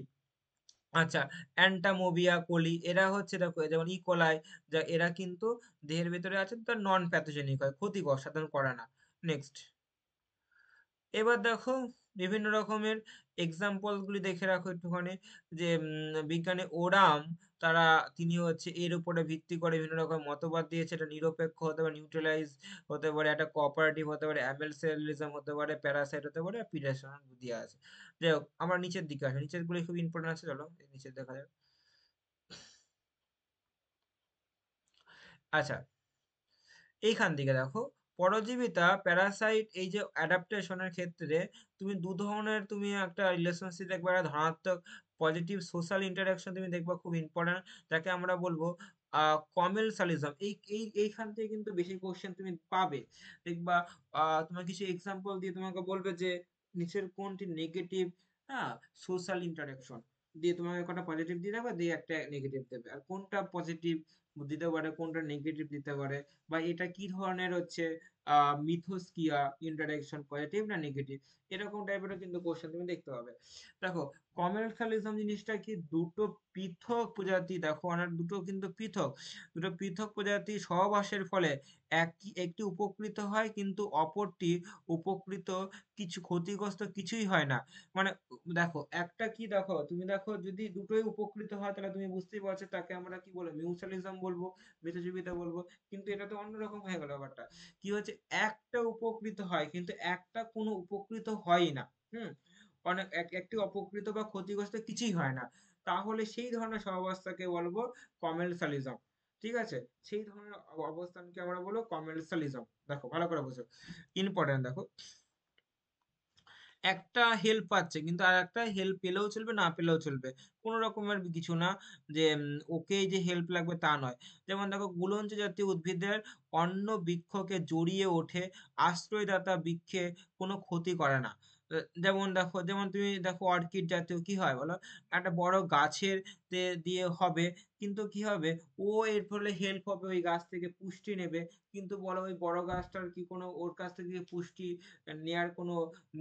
আচ্ছা, অ্যান্টামোবিয়া কোলি, এরা হচ্ছে দেখো যেমন ইকোলাই, যা এরা কিন্তু দেহের ভেতরে আছে, তার নন প্যাথোজেনিক হয়, ক্ষতিকর সাধন করে না। নেক্সট, এবার দেখো বিভিন্ন রকমের এক্সাম্পল গুলি দেখে রাখো একটুখানি, যে বিজ্ঞানী ওরাম, তারা তিনি হচ্ছে এর উপরে ভিত্তি করে বিভিন্ন রকম মতবাদ দিয়েছে, এটা নিরপেক্ষ হতে পারে, নিউট্রালাইজ হতে পারে, একটা কোঅপারেটিভ হতে পারে, অ্যাবেলসেলিজম হতে পারে, প্যারাসাইট হতে পারে, পিডাসন দিয়ে আছে। যাই হোক আমরা নিচের দিকে আসি, নিচের গুলি খুব ইম্পর্টেন্ট আছে, চলো এই নিচের দেখা যাক। আচ্ছা, এইখান থেকে দেখো পরজীবিতা প্যারাসাইট এই যে অ্যাডাপ্টেশনের ক্ষেত্রে তুমি দু ধরনের তুমি একটা রিলেশনশিপ দেখবে, একটা ধনাত্মক পজিটিভ সোশ্যাল ইন্টারাকশন তুমি দেখবা, খুব ইম্পর্ট্যান্ট, যাকে আমরা বলবো কমেলসালিজম। এইখান থেকে কিন্তু বেশি কোশ্চেন তুমি পাবে, দেখবা তোমার কিছু এক্সাম্পল দিয়ে তোমাকে বলবে যে নিচের কোনটি নেগেটিভ, হ্যাঁ সোশ্যাল ইন্টারাকশন দিয়ে তোমাকে কটা পজিটিভ দিয়ে দেবে, দিয়ে একটা নেগেটিভ দেবে, আর কোনটা পজিটিভ দিতে পারে কোনটা নেগেটিভ দিতে পারে, বা এটা কি ধরনের হচ্ছে মিথস্ক্রিয়া, ইন্টারেকশন পজিটিভ না নেগেটিভ, এরকম টাইপেরও কিন্তু কোশ্চেন তুমি দেখতে পাবে। দেখো কমেন্সালিজম জিনিসটা কি, দুটো পৃথক প্রজাতি, দেখো অনেক দুটো কিন্তু পৃথক প্রজাতি সহবাসের ফলে একটি উপকৃত হয় কিন্তু অপরটি উপকৃত কিছু ক্ষতিগ্রস্ত কিছুই হয় না। মানে দেখো একটা কি, দেখো তুমি দেখো যদি দুটোই উপকৃত হয় তাহলে তুমি বুঝতেই পারছো তাকে আমরা কি বলবো মিউচুয়ালিজম বলবো, মিতজীবিতা বলবো। কিন্তু এটা তো অন্যরকম হয়ে গেল ব্যাপারটা, কি হচ্ছে একটা উপকৃত হয় কিন্তু একটা কোনো উপকৃত হয় না। হুম, অনেক একটি অপকৃত বা ক্ষতিগ্রস্ত কিছুই হয় না, তাহলে সেই ধরনের সহাবস্থাকে বলবো কমেন্সালিজম। ঠিক আছে, সেই ধরনের অবস্থানকে আমরা বলবো কমেন্সালিজম। দেখো ভালো করে বুঝো, ইম্পর্টেন্ট, দেখো একটা হেল্প পাচ্ছে কিন্তু আর একটা হেল্প পেলেও চলবে না পেলেও চলবে, কোনো রকমের কিছু না যে ওকে যে হেল্প লাগবে তা নয়। যেমন দেখো গুলঞ্চ জাতীয় উদ্ভিদের অন্য বৃক্ষকে জড়িয়ে ওঠে, আশ্রয়দাতা বৃক্ষে কোনো ক্ষতি করে না। যেমন দেখো, যেমন তুমি দেখো অর্কিড জাতীয় কি হয় বলো? একটা বড় গাছের দিয়ে হবে, কিন্তু কি হবে? ও এর ফলে হেল্প হবে, ওই গাছ থেকে পুষ্টি নেবে। কিন্তু বলো ওই বড় গাছটার কি কোনো ওর কাছ থেকে পুষ্টি নেয়ার কোনো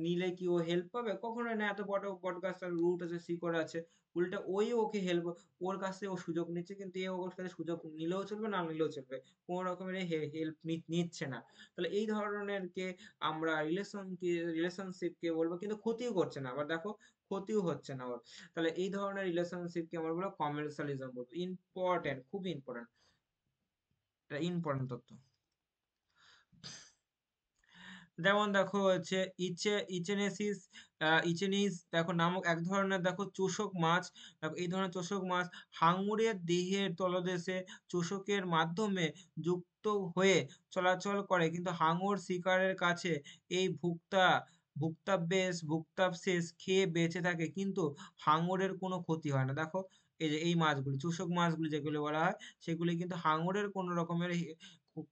নিলে কি ও হেল্প পাবে? কখনোই না। এত বড় বট গাছটার রুট আছে, শিকড় আছে। উল্টা ওই ওকে হেল্প, ওর কাছ থেকে ও সুযোগ নিচ্ছে, কিন্তু এ ওর কাছে সুযোগ নিলেও চলবে, না নিলেও চলবে। কোনো রকমের হেল্প নিচ্ছে না। তাহলে এই ধরনের কে আমরা রিলেশনশিপকে বলবো, কিন্তু ক্ষতিও করছে না। আবার দেখো, ক্ষতিও হচ্ছে না ওর। তাহলে এই ধরনের রিলেশনশিপকে আমরা বলবো কমেন্সালিজম বলবো। ইম্পর্টেন্ট, খুবই ইম্পর্টেন্ট, এটা ইম্পর্টেন্ট তথ্য। যেমন দেখো হচ্ছে ইচেনেসিস ইচেনিস দেখো নামক এক ধরনের দেখো চোষক মাছ। দেখো এই ধরনের চোষক মাছ হাঙরের দেহের তলদেশে চোষকের মাধ্যমে যুক্ত হয়ে চলাচল করে, কিন্তু হাঙর শিকারের কাছে এই ভুক্তাবশেষ খেয়ে বেঁচে থাকে, কিন্তু হাঙরের কোনো ক্ষতি হয় না। দেখো এই যে এই মাছগুলি, চোষক মাছগুলি যেগুলো বলা হয়, সেগুলি কিন্তু হাঙরের কোনো রকমের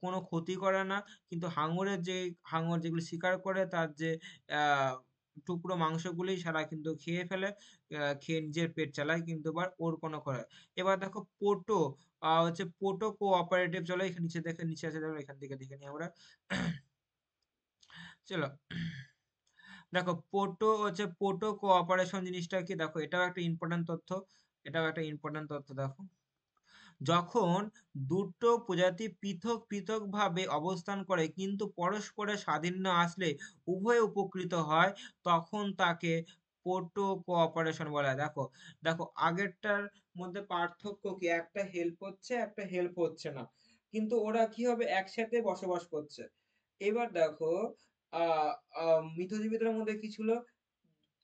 কোনো ক্ষতি করে না। কিন্তু হাঙর যেগুলি শিকার করে, তার যে আহ টুকরো মাংসগুলি সারা কিন্তু খেয়ে ফেলে, খেয়ে নিজের পেট চালায়, কিন্তু এবার ওর কোনো করে। এবার দেখো পোটো, হচ্ছে পোটো কোঅপারেটিভ। চলো এখানে নিচে দেখে, নিচে আছে দেখো, এখান থেকে দেখে নিই আমরা। চলো দেখো, পোটো কোঅপারেশন জিনিসটা কি, দেখো এটাও একটা ইম্পর্টেন্ট তথ্য। এটাও একটা ইম্পর্টেন্ট তথ্য। দেখো, যখন দুটো প্রজাতি পৃথক পৃথক ভাবে অবস্থান করে কিন্তু পরস্পরের সান্নিধ্য আসলে উভয়ে উপকৃত হয়, তখন তাকে পোটো কোঅপারেশন বলা হয়। দেখো, দেখো আগেরটার মধ্যে পার্থক্য কি, একটা হেল্প হচ্ছে, একটা হেল্প হচ্ছে না, কিন্তু ওরা কি হবে, একসাথে বসবাস করছে। এবার দেখো, আহ মিথজীবীদের মধ্যে কি ছিল,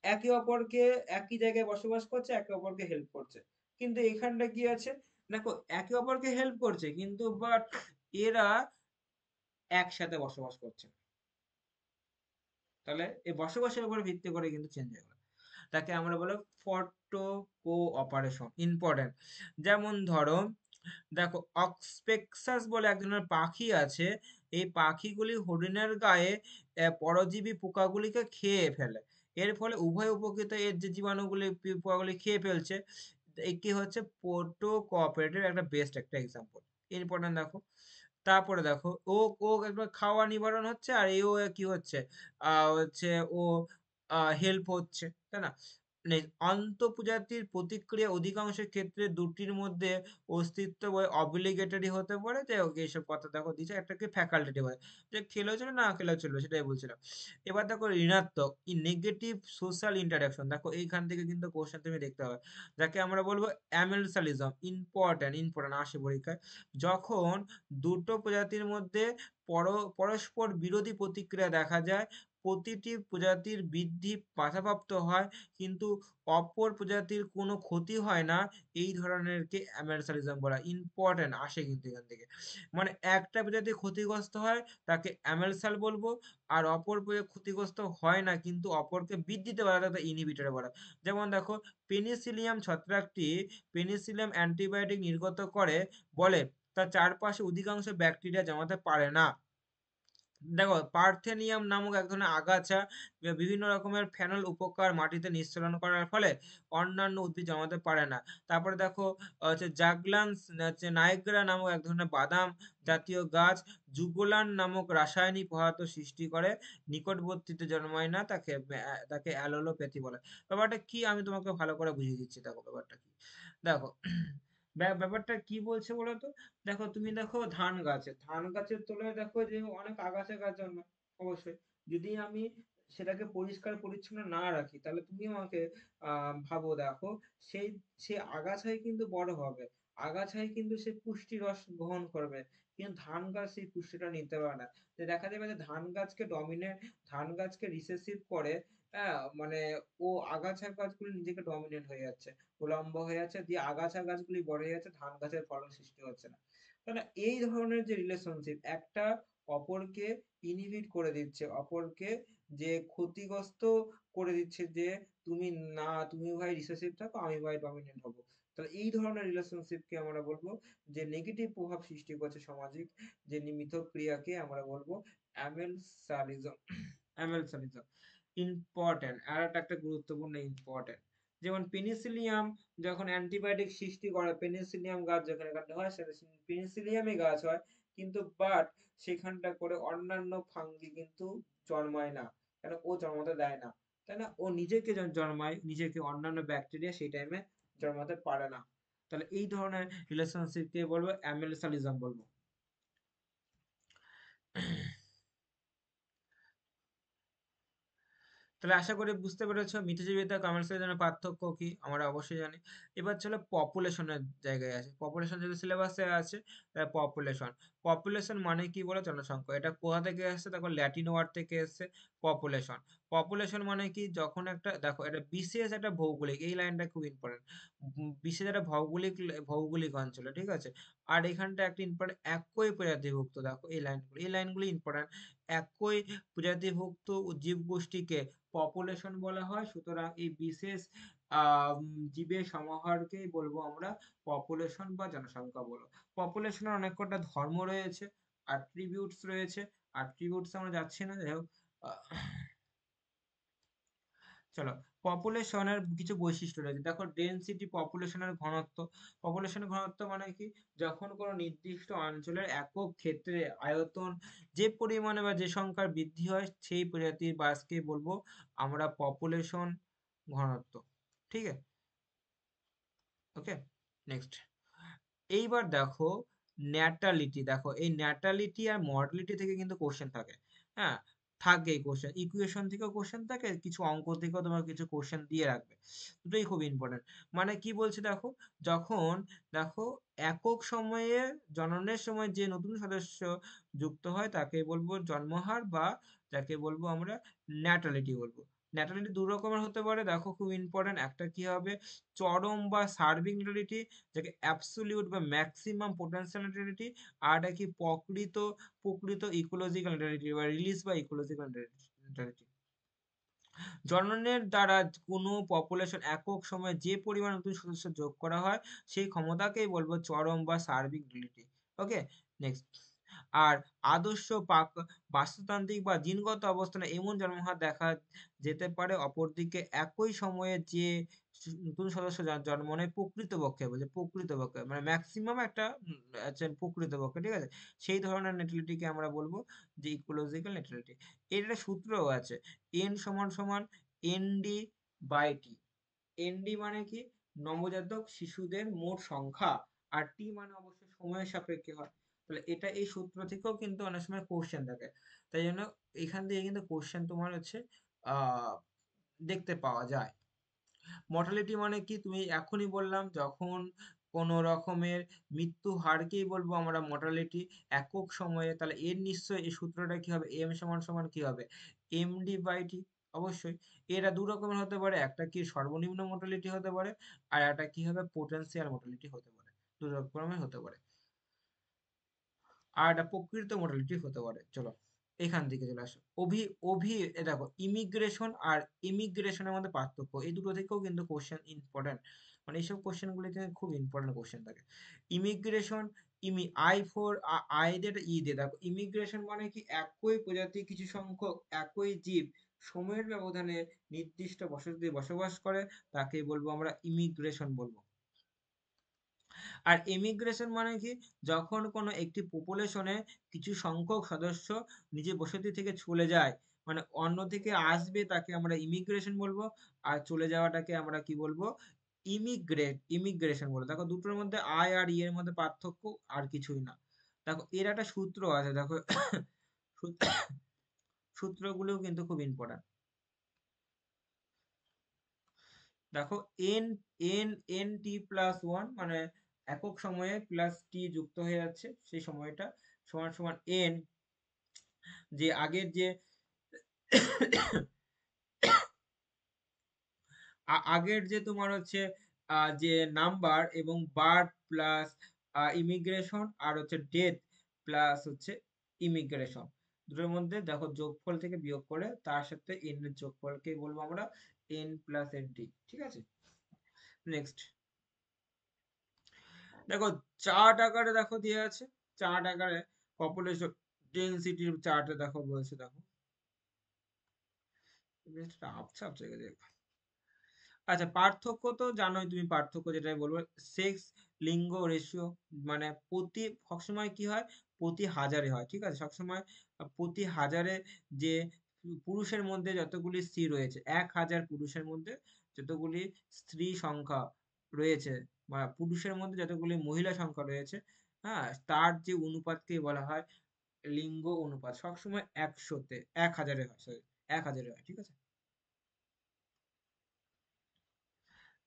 একে অপরকে একই জায়গায় বসবাস করছে, একে অপরকে হেল্প করছে। কিন্তু এখানটা কি আছে, দেখো একে অপরকে হেল্প করছে, কিন্তু বাট এরা একসাথে বসবাস করছে না। তাহলে এই বসবাসের উপর ভিত্তি করে কিন্তু চেঞ্জ হয়ে গেল। তাকে আমরা বলে ফটো কোঅপারেশন, ইম্পর্টেন্ট। যেমন ধরো, দেখো অক্সপেক্সাস বলে এক ধরনের পাখি আছে। এই পাখিগুলি হরিণের গায়ে পরজীবী পোকাগুলিকে খেয়ে ফেলে। এর ফলে উভয় উপকৃত, এর যে জীবাণুগুলি পোকাগুলি খেয়ে ফেলছে। একে হচ্ছে পোটো কোঅপারেটিভ একটা বেস্ট একটা এক্সাম্পল, ইম্পর্টেন্ট। দেখো তারপরে দেখো, ও একবার খাওয়া নিবারণ হচ্ছে, আর এও কি হচ্ছে, হচ্ছে ও হেল্প হচ্ছে, তাই না? মানে আন্তঃপ্রজাতির প্রতিক্রিয়া অধিকাংশ ক্ষেত্রে দুটির মধ্যে অস্তিত্ব অব্লিগেটরি হতে পারে। যাই হোক, এইসব কথা দেখো দিচ্ছে, একটা কি ফ্যাকাল্টেটিভ হয়, যে খেলেও চলবে, না খেলেও চলবে, সেটাই বলছিলাম। এবার দেখো ঋণাত্মক নেগেটিভ সোশ্যাল ইন্টারাকশন। দেখো এইখান থেকে কিন্তু কোশ্চেন তুমি দেখতে হবে, যাকে আমরা বলবো অ্যামেলসালিজম। ইম্পর্টেন্ট, ইম্পর্টেন্ট, আসে পরীক্ষায়। যখন দুটো প্রজাতির মধ্যে পরস্পর বিরোধী প্রতিক্রিয়া দেখা যায়, প্রতিটি প্রজাতির বৃদ্ধি বাধাপ্রাপ্ত হয়, কিন্তু অপর প্রজাতির কোনো ক্ষতি হয় না, এই ধরনেরকে অ্যামেলসালিজম বলা। ইম্পর্টেন্ট, আসে কিন্তু এখান থেকে। মানে একটা প্রজাতি ক্ষতিগ্রস্ত হয়, তাকে অ্যামেলসাল বলবো। আর অপর প্রজাতি ক্ষতিগ্রস্ত হয় না, কিন্তু অপরকে বৃদ্ধিতে বাধা, তাকে ইনহিবিটর বলা। যেমন দেখো, পেনিসিলিয়াম ছত্রাকটি পেনিসিলিয়াম অ্যান্টিবায়োটিক নির্গত করে বলে তার চারপাশে অধিকাংশ ব্যাকটেরিয়া জমাতে পারে না। দেখো পার্থেনিয়াম নামক এক ধরনের আগাছা বিভিন্ন রকমের ফেনল উপকার মাটিতে নিঃসরণ করার ফলে অন্যান্য উদ্ভিদ জমাতে পারে না। তারপরে দেখো, হচ্ছে জাগলান্স, হচ্ছে নাইগ্রা নামক এক ধরনের বাদাম জাতীয় গাছ জুগোলান নামক রাসায়নিক পদার্থ সৃষ্টি করে, নিকটবর্তীতে জন্মায় না, তাকে অ্যালোলোপ্যাথি বলে। ব্যাপারটা কি আমি তোমাকে ভালো করে বুঝিয়ে দিচ্ছি। দেখো ব্যাপারটা কি, দেখো ব্যাপারটা কি বলছে বলো তো। দেখো তুমি দেখো ধান গাছের তলায় দেখো যে অনেক আগাছা গাছ জন্মায়। অবশ্যই, যদি আমি সেটাকে পরিষ্কার পরিচ্ছন্ন না রাখি, তাহলে তুমি আমাকে ভাবো, দেখো সেই সেই আগাছাই কিন্তু বড় হবে, আগাছাই কিন্তু সে পুষ্টি রস গ্রহণ করবে, কিন্তু ধান গাছ সেই পুষ্টিটা নিতে পারে না। তো দেখা যাবে যে ধান গাছকে রিসেসিভ করে, মানে ও আগাছা গাছগুলো নিজেকে ডমিনেট হয়ে যাচ্ছে, উলম্ব হয়ে যাচ্ছে, দিয়ে আগাছা গাছগুলি বড় হয়ে যাচ্ছে, ধান গাছের ফলন সৃষ্টি হচ্ছে না। তাহলে এই ধরনের যে রিলেশনশিপ, একটা অপরকে ইনহিবিট করে দিচ্ছে, অপরকে যে ক্ষতিগ্রস্ত করে দিচ্ছে, যে তুমি না, তুমি ভাই রিসেসিভ থাকো, আমি ভাই ডমিনেন্ট হবো। তাহলে এই ধরনের রিলেশনশিপকে আমরা বলবো যে নেগেটিভ প্রভাব সৃষ্টি করছে সামাজিক যে মিথস্ক্রিয়াকে আমরা বলবো অ্যামেলসালিজম। অ্যামেলসালিজম। ইম্পর্টেন্ট, আর একটা গুরুত্বপূর্ণ ইম্পর্টেন্ট, যেমন পেনিসিলিয়াম যখন অ্যান্টিবায়োটিক সৃষ্টি করে, পেনিসিলিয়াম গাছ যখন এখানে হয় সেটা পেনিসিলিয়ামই গাছ হয়, কিন্তু বাট সেখানটা করে অন্যান্য ফাঙ্গি কিন্তু জন্মায় না, কেন ও জন্মাতে দেয় না, তাই না? ও নিজেকে জন্মায়, নিজেকে, অন্যান্য ব্যাকটেরিয়া সেই টাইমে জন্মাতে পারে না। তাহলে এই ধরনের রিলেশনশিপকে বলবো অ্যামেলসালিজম বলবো। তাহলে আশা করি বুঝতে পেরেছো মিথজীবিতা কমার্সের জন্য পার্থক্য কি আমরা অবশ্যই জানি। এবার চলো পপুলেশনের জায়গায় আছে, পপুলেশন যদি সিলেবাসে আছে, তাহলে পপুলেশন, পপুলেশন মানে কি বলো, জনসংখ্যা। এটা কোথা থেকে এসেছে, দেখো ল্যাটিন ওয়ার্ড থেকে এসেছে পপুলেশন। পপুলেশন মানে কি, যখন একটা, দেখো এটা বিশেষ একটা ভৌগোলিক, এই লাইনটা খুব ইম্পর্টেন্ট, বিশেষ একটা ভৌগোলিক, ভৌগোলিক অঞ্চলে, ঠিক আছে। আর এখানটা একটা ইম্পর্টেন্ট, একই প্রজাতিভুক্ত, দেখো এই লাইনগুলো, এই লাইনগুলো ইম্পর্টেন্ট, একই প্রজাতিভুক্ত জীবগোষ্ঠীকে পপুলেশন বলা হয়। সুতরাং এই বিশেষ জীবের সমাহারকেই বলবো আমরা পপুলেশন বা জনসংখ্যা বলবো। পপুলেশনের অনেক কটা ধর্ম রয়েছে, অ্যাট্রিবিউটস রয়েছে, অ্যাট্রিবিউটস আমরা যাচ্ছি না, যাই হোক। আহ, চলো, পপুলেশনের কিছু বৈশিষ্ট্য রয়েছে, দেখো ডেনসিটি, পপুলেশনের ঘনত্ব। পপুলেশনের ঘনত্ব মানে কি, যখন কোনো নির্দিষ্ট অঞ্চলের একক ক্ষেত্রে আয়তন যে পরিমাণে বা যে সংখ্যার বৃদ্ধি হয়, সেই প্রজাতির বাসকে বলবো আমরা পপুলেশন ঘনত্ব, ঠিক আছে। ওকে, নেক্সট। এইবার দেখো ন্যাটালিটি, দেখো এই ন্যাটালিটি আর মর্টালিটি থেকে কিন্তু কোশ্চেন থাকে, হ্যাঁ, থাকবেই কোশ্চেন, ইকুয়েশন থেকেও কোশ্চেন থাকে, কিছু অঙ্ক থেকেও তোমার কিছু কোশ্চেন দিয়ে রাখবে, দুটোই খুব ইম্পর্টেন্ট। মানে কি বলছে দেখো, যখন, দেখো একক সময়ে জননের সময় যে নতুন সদস্য যুক্ত হয় তাকে বলবো জন্মহার, বা যাকে বলবো আমরা ন্যাটালিটি বলবো। ন্যাটালিটি দু রকমের হতে পারে, দেখো খুব ইম্পর্টেন্ট, একটা কি হবে চরম বা সার্বিক ন্যাটালিটি, যাকে অ্যাবসলিউট বা ম্যাক্সিমাম পোটেনশিয়াল ন্যাটালিটি, আর এটা কি প্রকৃত, প্রকৃত ইকোলজিক্যাল ন্যাটালিটি বা রিলিজ বা ইকোলজিক্যাল ন্যাটালিটি। জননের দ্বারা কোনো পপুলেশন একক সময়ে যে পরিমাণ নতুন সদস্য যোগ করা হয়, সেই ক্ষমতাকেই বলবো চরম বা সার্বিক ন্যাটালিটি। ওকে, নেক্সট। আর আদর্শ বাস্তুতান্ত্রিক বা জিনগত অবস্থানে এমন জন্মহার দেখা যেতে পারে, অপরদিকে একই সময়ে যে নতুন সদস্য জন্ম নেয়, প্রকৃতপক্ষে বলছে, প্রকৃতপক্ষে মানে ম্যাক্সিমাম একটা আছে প্রকৃতপক্ষে, ঠিক আছে, সেই ধরনের নেটিলিটিকে আমরা বলবো যে ইকোলজিক্যাল নেটিলিটি। এর একটা সূত্রও আছে, এন সমান সমান এনডি বাই টি। এনডি মানে কি, নবজাতক শিশুদের মোট সংখ্যা, আর টি মানে অবশ্যই সময়ের সাপেক্ষে হয়। তাহলে এটা এই সূত্র থেকেও কিন্তু অনেক সময় কোশ্চেন থাকে, তাই জন্য এখান থেকে কিন্তু কোশ্চেন তোমার হচ্ছে আহ দেখতে পাওয়া যায়। মর্টালিটি মানে কি, তুমি এখনই বললাম, যখন কোন রকমের মৃত্যু হারকেই বলবো আমরা মর্টালিটি একক সময়ে, তাহলে এর নিশ্চয়ই এই সূত্রটা কি হবে, এম সমান সমান কি হবে, এমডি বাই টি। অবশ্যই এরা দু রকমের হতে পারে, একটা কি সর্বনিম্ন মর্টালিটি হতে পারে, আর একটা কি হবে পোটেনশিয়াল মর্টালিটি হতে পারে, দু রকমের হতে পারে, আর একটা প্রকৃত মর্টালিটি হতে পারে। চলো এখান থেকে চলে আসো, অভি অভি দেখো ইমিগ্রেশন আর ইমিগ্রেশনের মধ্যে পার্থক্য, এই দুটো থেকেও কিন্তু কোশ্চেন ইম্পর্টেন্ট, মানে এইসব কোশ্চেন গুলিতে খুব ইম্পর্টেন্ট কোশ্চেন থাকে। ইমিগ্রেশন, আই ফোর, আই দিয়ে ই দিয়ে, দেখো ইমিগ্রেশন মানে কি, একই প্রজাতি কিছু সংখ্যক একই জীব সময়ের ব্যবধানে নির্দিষ্ট বসতিতে বসবাস করে, তাকে বলবো আমরা ইমিগ্রেশন বলবো। আর এমিগ্রেশন মানে কি, যখন কোনো একটি পপুলেশনে কিছু সংখ্যক সদস্য নিজের বসতি থেকে চলে যায়, মানে অন্য থেকে আসবে, তাকে আমরা ইমিগ্রেশন বলবো, আর চলে যাওয়াটাকে আমরা কি বলবো, ইমিগ্রেশন বলবো। দেখো দুটোর মধ্যে আই আর ই এর মধ্যে পার্থক্য, আর কিছুই না। দেখো এর একটা সূত্র আছে, দেখো সূত্রগুলোও কিন্তু খুব ইম্পর্টেন্ট। দেখো N, N T plus one, মানে একক সময়ে প্লাস টি যুক্ত হয়ে যাচ্ছে, সেই সময়টা সমান সমান এন, যে আগের যে আগের যে তোমার হচ্ছে যে নাম্বার এবং বার্থ প্লাস ইমিগ্রেশন, আর হচ্ছে ডেথ প্লাস হচ্ছে ইমিগ্রেশন, দুটোর মধ্যে দেখো যোগফল থেকে বিয়োগ করে তার সাথে এন এর যোগফলকে বলবো আমরা এন প্লাস এন টি, ঠিক আছে। নেক্সট, দেখো চার্ট আকারে দেখো দিয়ে আছে, চার্ট আকারে পপুলেশন ডেনসিটির চার্টে দেখো বলছে, দেখো বেশ চাপ চাপ জায়গা। আচ্ছা, পার্থক্য তো জানোই তুমি, পার্থক্য যেটা আমি বলবো, সেক্স, লিঙ্গ রেশিও, মানে প্রতি সবসময় কি হয়, প্রতি হাজারে হয়, ঠিক আছে, সবসময় প্রতি হাজারে যে পুরুষের মধ্যে যতগুলি স্ত্রী রয়েছে, 1,000 পুরুষের মধ্যে যতগুলি স্ত্রী সংখ্যা রয়েছে, বা পুরুষের মধ্যে যতগুলি মহিলা সংখ্যা রয়েছে, হ্যাঁ, তার যে অনুপাতকে বলা হয় লিঙ্গ অনুপাত, সবসময় 100-তে, 1,000-এ হয়, সরি, 1,000-এ হয়, ঠিক আছে।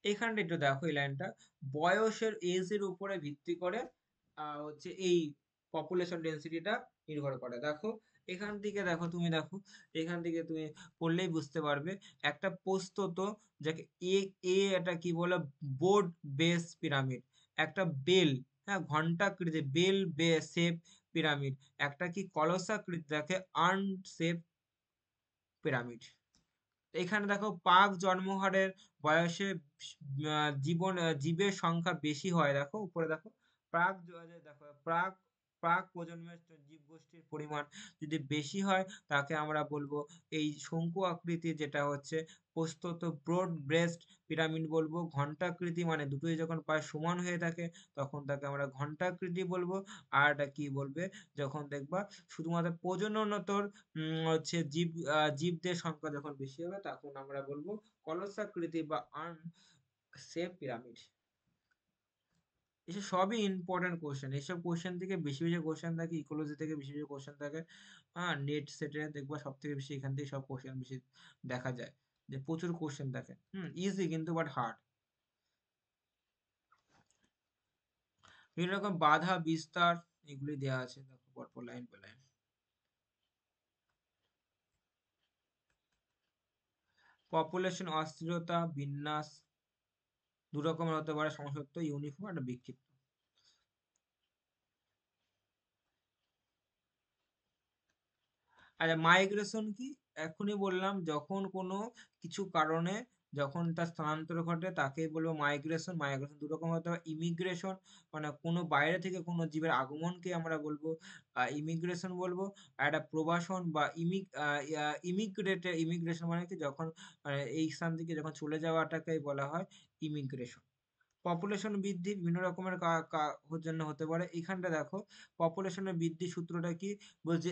এখানটা একটু দেখো এই লাইনটা, বয়সের এর উপরে ভিত্তি করে হচ্ছে এই পপুলেশন ডেন্সিটিটা নির্ভর করে। দেখো এখান থেকে দেখো, তুমি দেখো এখান থেকে তুমি পড়লেই বুঝতে পারবে, একটা প্রস্তুত, যাকে এ এ এটা কি বলে, বোর্ড বেস পিরামিড, একটা বেল, হ্যাঁ, ঘন্টাকৃতি বেল শেপ পিরামিড, একটা কি কলসাকৃতি, দেখে আর্ন শেপ পিরামিড। এখানে দেখো প্রাক জন্মহারের বয়সে জীবের সংখ্যা বেশি হয়, দেখো উপরে দেখো, দেখো প্রাক প্রাক প্রজন্মের জীব গোষ্ঠীর পরিমাণ যদি বেশি হয়, তাকে আমরা বলবো এই শঙ্কু আকৃতি, যেটা হচ্ছে প্রস্তুত ব্রড ব্রেস্ট পিরামিড বলবো। ঘণ্টাকৃতি মানে দুটোই যখন প্রায় সমান হয়ে থাকে, তখন তাকে আমরা ঘণ্টাকৃতি বলবো। আর এটা কি বলবে, যখন দেখবা শুধুমাত্র প্রজননতর হচ্ছে জীবদের সংখ্যা যখন বেশি হবে, তখন আমরা বলবো কলসাকৃতি বা আর্ম শেপ পিরামিড। এসব সবই ইম্পর্টেন্ট কোশ্চেন, এইসব কোশ্চেন থেকে বেশি বেশি কোশ্চেন থাকে, ইকোলজি থেকে বেশি বেশি কোশ্চেন থাকে, হ্যাঁ, নেট সেটে দেখবা সব থেকে বেশি এখান থেকে সব কোশ্চেন বেশি দেখা যায়, যে প্রচুর কোশ্চেন থাকে, ইজি কিন্তু বাট হার্ড। বিভিন্ন রকম বাধা বিস্তার এগুলি দেওয়া আছে, দেখো পরপর লাইন বাই লাইন। পপুলেশন অস্থিরতা বিন্যাস দু রকমের হতে পারে, সমসত্ব, ইউনিফর্ম, একটা বিক্ষিপ্ত। আচ্ছা, মাইগ্রেশন কি, এখনই বললাম, যখন কোনো কিছু কারণে যখন তার স্থানান্তর ঘটে তাকেই বলবো মাইগ্রেশন। মাইগ্রেশন দু রকম হতে পারে, ইমিগ্রেশন মানে কোনো বাইরে থেকে কোনো জীবের আগমনকে আমরা বলবো ইমিগ্রেশন বলবো, আর একটা প্রবাসন বা ইমিগ্রেশন মানে কি, যখন এই স্থান থেকে যখন চলে যাওয়াটাকে বলা হয় ইমিগ্রেশন। পপুলেশন বৃদ্ধি বিভিন্ন রকমের জন্য হতে পারে। এখানটা দেখো পপুলেশনের বৃদ্ধি সূত্রটা কি বলছে,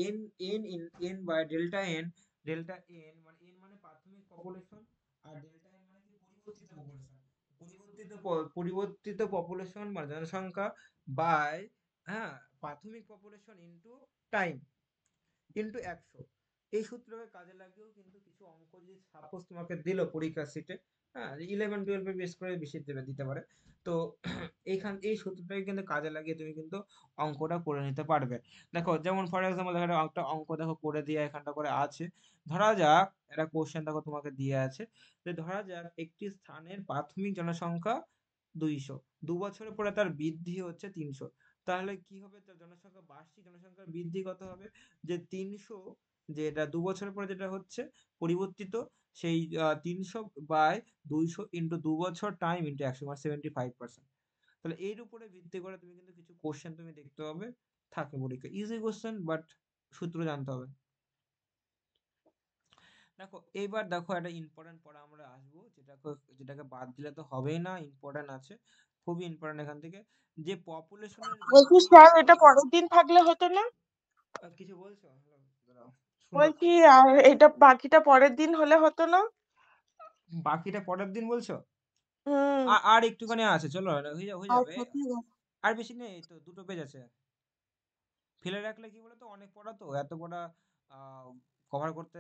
N N N by delta N, delta N মানে এন মানে প্রাথমিক পপুলেশন, আর ডেল্টা এন মানে কি পরিবর্তিত পপুলেশন, পরিবর্তিত পপুলেশন মানে জনসংখ্যা বাই, হ্যাঁ, প্রাথমিক পপুলেশন ইনটু টাইম ইনটু 100। এই সূত্রকে কাজে লাগিয়েও কিন্তু কিছু অঙ্ক যদি সাপোজ তোমাকে দিল পরীক্ষার সিটে, হ্যাঁ, 11-12 বেস করে বেশি দিতে পারে, তো এই সূত্রটাকে কিন্তু কাজে লাগিয়ে তুমি কিন্তু অঙ্কটা করে নিতে পারবে। দেখো যেমন ফর এক্সাম্পল দেখো একটা অঙ্ক দেখো করে দিয়ে এখানটা করে আছে, ধরা যাক একটা কোশ্চেন দেখো তোমাকে দিয়ে আছে, যে ধরা যাক একটি স্থানের প্রাথমিক জনসংখ্যা 200, 2 বছরের পরে তার বৃদ্ধি হচ্ছে 300, তাহলে কি হবে, তার জনসংখ্যা, বার্ষিক জনসংখ্যার বৃদ্ধি কত হবে, যে 300, যে এটা 2 বছরের পরে যেটা হচ্ছে পরিবর্তিত, সেই 300 বাই 200 ইন্টু 2 বছর টাইম ইন্টু 100 মানে 75%। তাহলে এর উপরে ভিত্তি করে তুমি কিন্তু কিছু কোশ্চেন তুমি দেখতে হবে, থাকে পরীক্ষা, ইজি কোশ্চেন বাট সূত্র জানতে হবে। দেখো এইবার দেখো একটা ইম্পর্টেন্ট পড়া আমরা আসবো, যেটাকে বাদ দিলে তো হবেই না, ইম্পর্টেন্ট আছে, খুবই ইম্পর্টেন্ট এখান থেকে, যে পপুলেশনের বলছি বৃদ্ধি। স্যার, এটা পরের দিন থাকলে হতো না? কিছু বলছো? দাঁড়াও, শুনতে বলছি আর এটা বাকিটা পরের দিন হলে হতো না? বাকিটা পরের দিন বলছো? হুম। আর একটুখানি আছে, চলো হয়ে যাবে, আচ্ছা, ঠিক আছে। আর বেশি নেই, এই তো 2টো পেজ আছে। ফেলে রাখলে কি বলতো, অনেক পড়া তো, এত পড়া কভার করতে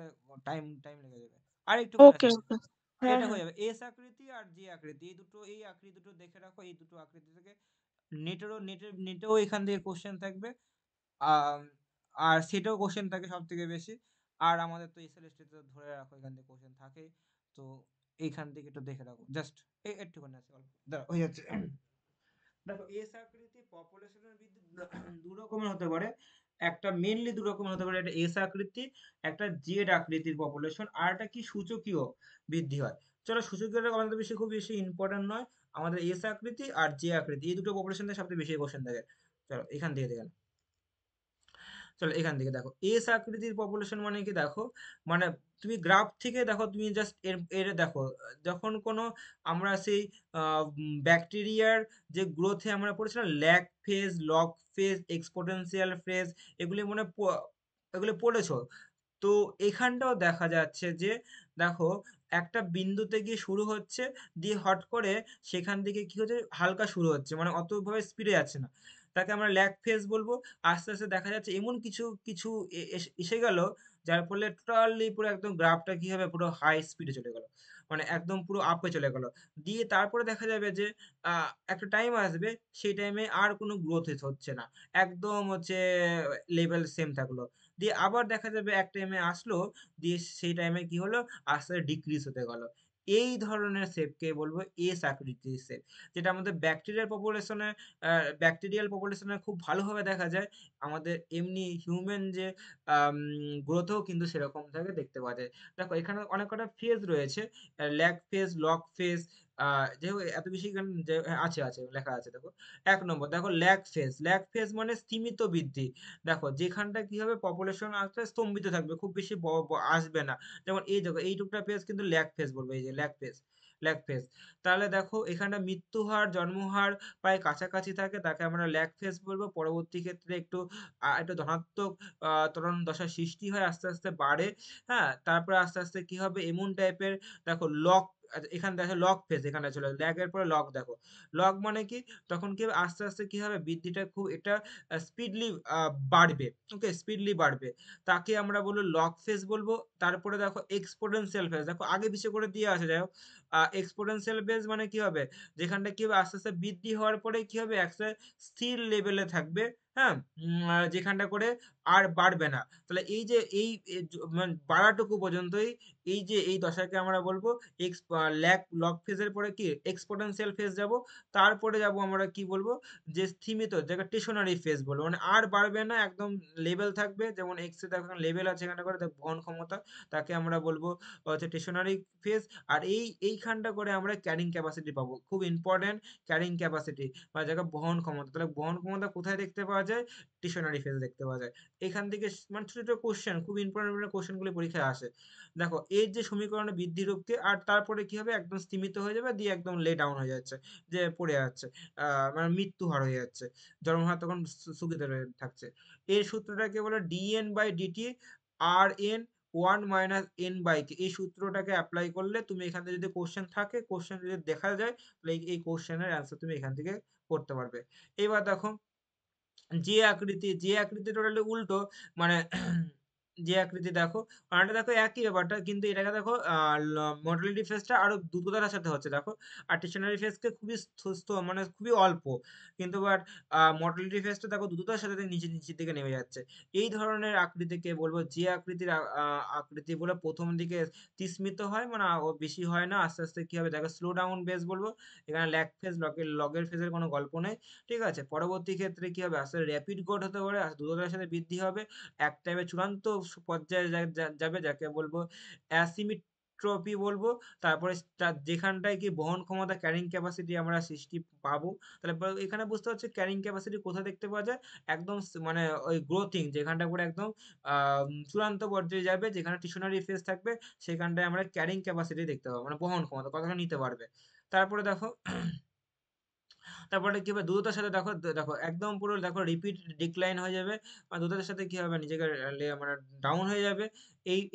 টাইম টাইম লেগে যাবে। আর একটুখানি ওকে, আছে, ওকে। হ্যাঁ, এটা হয়ে হ্যাঁ। যাবে। এস আকৃতি আর যে আকৃতি, এই আকৃতি দুটো দেখে রাখো, এই দুটো আকৃতি থেকে নেটেও এখান থেকে কোশ্চেন থাকবে, আম, আর সেটাও কোশ্চেন থাকে সব থেকে বেশি, আর আমাদের তো এসএলএসটি তো ধরে রাখো, এখান থেকে কোশ্চেন থাকেই, তো এইখান থেকে একটু দেখে রাখো, জাস্ট একটুখানি আছে, অল্প দাঁড়াও, হয়ে যাচ্ছে। দেখো এস আকৃতি পপুলেশনের বৃদ্ধি দু রকমের হতে পারে, একটা মেইনলি দু রকমের হতে পারে, একটা এস আকৃতি, একটা জেড আকৃতির পপুলেশন, আর একটা কি সূচকীয় বৃদ্ধি হয়। চলো সূচকীয়টা আমাদের বেশি খুব বেশি ইম্পর্টেন্ট নয়, আমাদের এস আকৃতি আর জে আকৃতি এই দুটো পপুলেশন থেকে সবচেয়ে বেশি কোশ্চেন থাকে। চলো এখান থেকে দেখেন, চলো এখান থেকে দেখো এস আকৃতির পপুলেশন মানে কি দেখো, মানে তুমি গ্রাফ থেকে দেখো, তুমি জাস্ট এর এর দেখো, যখন কোনো আমরা সেই ব্যাকটেরিয়ার যে গ্রোথে আমরা পড়েছিলাম lag phase, log phase, exponential phase, এগুলি মনে এগুলি পড়েছো? তো এখানটাও দেখা যাচ্ছে যে দেখো একটা বিন্দুতে গিয়ে শুরু হচ্ছে, দিয়ে হট করে সেখান থেকে কি হচ্ছে হালকা শুরু হচ্ছে, মানে অতভাবে স্পিডে যাচ্ছে না, তাকে আমরা ল্যাগ ফেজ বলবো। আস্তে আস্তে দেখা যাচ্ছে এমন কিছু কিছু এসে গেল, যার ফলে টোটালি পুরো একদম গ্রাফটা কি হবে, পুরো হাই স্পিডে চলে গেল, মানে একদম পুরো আপে চলে গেল। দিয়ে তারপরে দেখা যাবে যে একটা টাইম আসবে, সেই টাইমে আর কোনো গ্রোথ হচ্ছে না, একদম হচ্ছে লেভেল সেম থাকলো। দিয়ে আবার দেখা যাবে এক টাইমে আসলো, দিয়ে সেই টাইমে কি হলো, আস্তে আস্তে ডিক্রিজ হতে গেল। এই ধরনের শেপকে বলবো এস আকৃতির শেপ, যেটা আমাদের ব্যাকটেরিয়াল পপুলেশনে খুব ভালোভাবে দেখা যায়। আমাদের এমনি হিউম্যান যে গ্রোথও কিন্তু সেরকম ভাবে দেখতে পাওয়া যায়। দেখো এখানে অনেক কটা ফেজ রয়েছে, ল্যাগ ফেজ, লগ ফেজ, যেহেতু এত বেশি আছে লেখা আছে দেখো। ১ নম্বর দেখো ল্যাগ ফেজ। ল্যাগ ফেজ মানে স্তিমিত বৃদ্ধি। দেখো যেখানটা কি হবে, পপুলেশন আস্তে আস্তে স্তম্ভিত থাকবে, খুব বেশি আসবে না। যেমন এই দেখো এইটুকটা ফেজ কিন্তু ল্যাগ ফেজ বলবো, এই যে ল্যাগ ফেজ, ল্যাগ ফেজ। তাহলে দেখো এখানে মৃত্যু হার, জন্ম হার প্রায় কাছাকাছি থাকে, তাকে আমরা ল্যাগ ফেজ বলবো। পরবর্তী ক্ষেত্রে একটু একটু ধনাত্মক ত্বরণ দশার সৃষ্টি হয়, আস্তে আস্তে বাড়ে। হ্যাঁ, তারপরে আস্তে আস্তে কি হবে, এমন টাইপের দেখো লক, এখানে দেখো লগ ফেজ, এখানে চলে ল্যাগের পরে লগ দেখো। লগ মানে কি, তখন কি হবে, আস্তে আস্তে কি হবে, বৃদ্ধিটা খুব এটা স্পিডলি বাড়বে। ওকে, স্পিডলি বাড়বে, তাকে আমরা বলবো লগ ফেজ বলবো। তারপরে দেখো এক্সপোনেনশিয়াল ফেজ, দেখো আগে পিছিয়ে করে দিয়ে আসে, যাই হোক। এক্সপোনেনশিয়াল ফেজ মানে কি হবে, যেখানটা কি হবে, আস্তে আস্তে বৃদ্ধি হওয়ার পরে কি হবে, একটা স্থির লেভেলে থাকবে। হ্যাঁ, আর যেখানটা করে আর বাড়বে না। তাহলে এই যে এই মানে বাড়াটুকু পর্যন্তই, এই যে এই দশাকে আমরা বলবো লগ ফেজের পরে কি এক্সপোনেনশিয়াল ফেজ যাব। তারপরে যাব আমরা কি বলবো, যে স্থিমিত, যেটা স্টেশনারি ফেজ বলবো, মানে আর বাড়বে না, একদম লেভেল থাকবে। যেমন এক্স এ দেখো লেভেল আছে এখানটা করে বহন ক্ষমতা, তাকে আমরা বলবো হচ্ছে স্টেশনারি ফেজ। আর এইখানটা করে আমরা ক্যারিং ক্যাপাসিটি পাবো, খুব ইম্পর্টেন্ট, ক্যারিং ক্যাপাসিটি বা যাকে বহন ক্ষমতা। তাহলে বহন ক্ষমতা কোথায় দেখতে পাওয়া যায়, স্টেশনারি ফেজে দেখতে পাওয়া যায়। এখান থেকে মানে ছোট ছোট কোশ্চেন, খুব ইম্পর্টেন্ট কোশ্চেন গুলি পরীক্ষায় আসে। দেখো এর যে সমীকরণের বৃদ্ধি রূপকে, আর তারপরে কি হবে, একদম স্তিমিত হয়ে যাবে, দিয়ে একদম লে ডাউন হয়ে যাচ্ছে, যে পড়ে যাচ্ছে, মানে মৃত্যু হার হয়ে যাচ্ছে, জন্মহার তখন স্থগিত রয়ে থাকছে। এর সূত্রটাকে বলে ডিএন বাই ডিটি আর এন 1 - n/k। এই সূত্রটাকে অ্যাপ্লাই করলে তুমি এখান থেকে যদি কোশ্চেন থাকে, কোশ্চেন যদি দেখা যায়, তাহলে এই কোশ্চেনের অ্যান্সার তুমি এখান থেকে করতে পারবে। এবার দেখো যে আকৃতি টোটালি উল্টো, মানে যে আকৃতি দেখো, বানানটা দেখো একই ব্যাপারটা, কিন্তু এটাকে দেখো মডালিটি ফেজটা আরো দ্রুততার সাথে হচ্ছে দেখো, আর স্টেশনারি ফেজকে খুবই মানে খুবই অল্প, কিন্তু বাট মডালিটি ফেজটা দেখো দ্রুততার সাথে নিচের দিকে নেমে যাচ্ছে। এই ধরনের আকৃতিকে বলবো যে আকৃতির আকৃতি বলে প্রথম দিকে তিস্মিত হয়, মানে ও বেশি হয় না, আস্তে আস্তে কি হবে দেখো স্লো ডাউন বেস বলবো। এখানে ল্যাগ ফেজ, লগের ফেজের কোনো গল্প নেই। ঠিক আছে, পরবর্তী ক্ষেত্রে কি হবে, আস্তে র‍্যাপিড গ্রোথ হতে পারে, দ্রুততার সাথে বৃদ্ধি হবে, এক টাইমে চূড়ান্ত পর্যায়ে যাবে, যাকে বলবো অ্যাসিমিট্রপি বলবো। তারপরে যেখানটায় কি বহন ক্ষমতা, ক্যারিং ক্যাপাসিটি আমরা সৃষ্টি পাবো। তাহলে এখানে বুঝতে হচ্ছে ক্যারিং ক্যাপাসিটি কোথায় দেখতে পাওয়া যায়, একদম মানে ওই গ্রোথিং যেখানটা করে একদম চূড়ান্ত পর্যায়ে যাবে, যেখানে স্টেশনারি ফেজ থাকবে, সেখানটায় আমরা ক্যারিং ক্যাপাসিটি দেখতে পাবো, মানে বহন ক্ষমতা কতটা নিতে পারবে। তারপরে দেখো তারপরে কি হবে, দ্রুততার সাথে দেখো দেখো একদম পুরো দেখো রিপিট ডিক্লাইন হয়ে যাবে, আর দ্রুততার সাথে কি হবে, নিজেকে মানে ডাউন হয়ে যাবে।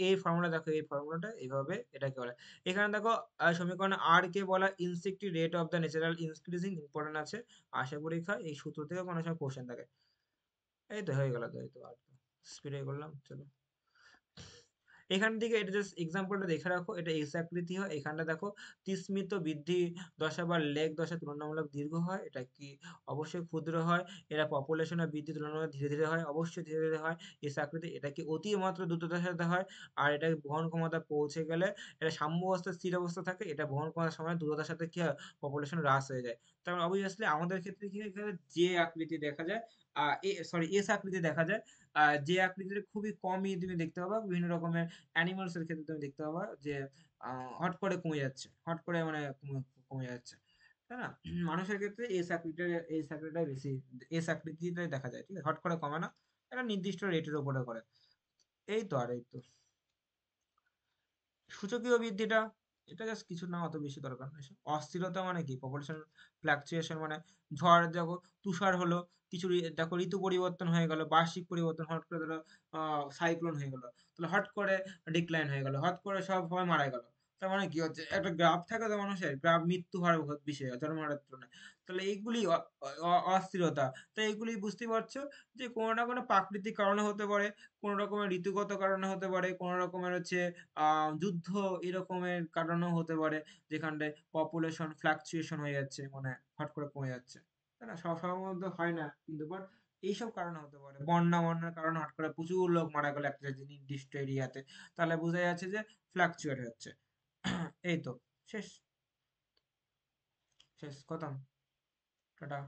এই ফর্মুলা দেখো, এই ফর্মুলাটা এইভাবে এটাকে বলে। এখানে দেখো সমীকরণে আর কে বলা ইনসেক্টি rate of the natural increasing, important আছে, আসা পরীক্ষা এই সূত্র থেকে কোনো সময় কোশ্চেন থাকে। এই তো হয়ে গেল, তো এই তো আর স্পিডে করলাম, চলো। এখান থেকে এটা জাস্ট এক্সাম্পলটা দেখে রাখো, এটা এস আকৃতি হয়। এখানটা দেখো তিস্মিত বৃদ্ধি দশা বা লেগ দশা তুলনামূলক দীর্ঘ হয়, এটা কি অবশ্যই ক্ষুদ্র হয়। এরা পপুলেশনের বৃদ্ধি তুলনামূলক ধীরে ধীরে হয়, অবশ্যই ধীরে ধীরে হয়। এস আকৃতি এটা কি অতিমাত্রা দ্রুততার সাথে হয়, আর এটা বহন ক্ষমতা পৌঁছে গেলে এটা সাম্য অবস্থা, স্থির অবস্থা থাকে, এটা বহন করার সময় দ্রুততার সাথে কি হয়, পপুলেশন হ্রাস হয়ে যায়। তারপর অবভিয়াসলি আমাদের ক্ষেত্রে কি হয়, এখানে যে আকৃতি দেখা যায়, এস আকৃতি দেখা যায়। যে আকৃতির খুবই কমই তুমি দেখতে পাবা, বিভিন্ন রকমের অ্যানিমালস এর ক্ষেত্রে তুমি দেখতে পাবা যে হট করে কমে যাচ্ছে, হট করে মানে কমে যাচ্ছে, তাই না? মানুষের ক্ষেত্রে এই চাকরিটাই বেশি, এই চাকরিটাই দেখা যায়, ঠিক আছে, হট করে কমে না। একটা নির্দিষ্ট রেটের উপরে করে। এই তো আর এই তো। সূচকীয় বৃদ্ধিটা, এটা জাস্ট কিছু না, অত বেশি দরকার নেই। অস্থিরতা মানে কি? পপুলেশন ফ্লাকচুয়েশন মানে ঝড়, দেখো তুষার হলো, কিছু দেখো ঋতু পরিবর্তন হয়ে গেল, বার্ষিক পরিবর্তন, হট করে ধরো সাইক্লোন হয়ে গেল, তাহলে হট করে ডিক্লাইন হয়ে গেল, হট করে সবাই মারা গেল। তার মানে কি হচ্ছে, একটা গ্রাফ থাকে তো মানুষের, গ্রাফ মৃত্যু হার বিষয় জন্মহারের তুলনায়। তাহলে এইগুলি অস্থিরতা। তো এইগুলি বুঝতেই পারছো যে কোনো না কোনো প্রাকৃতিক কারণে হতে পারে, কোনো রকমের ঋতুগত কারণে হতে পারে, কোনো রকমের হচ্ছে যুদ্ধ এরকমের কারণেও হতে পারে, যেখানটায় পপুলেশন ফ্লাকচুয়েশন হয়ে যাচ্ছে, মানে হট করে কমে যাচ্ছে, তাই না? সবার মধ্যে হয় না কিন্তু, বাট এইসব কারণে হতে পারে। বন্যার কারণে হট করে প্রচুর লোক মারা গেল একটা নির্দিষ্ট এরিয়াতে, তাহলে বোঝা যাচ্ছে যে ফ্লাকচুয়েট হচ্ছে। এই তো। শেষ। শেষ খতম। টাটা।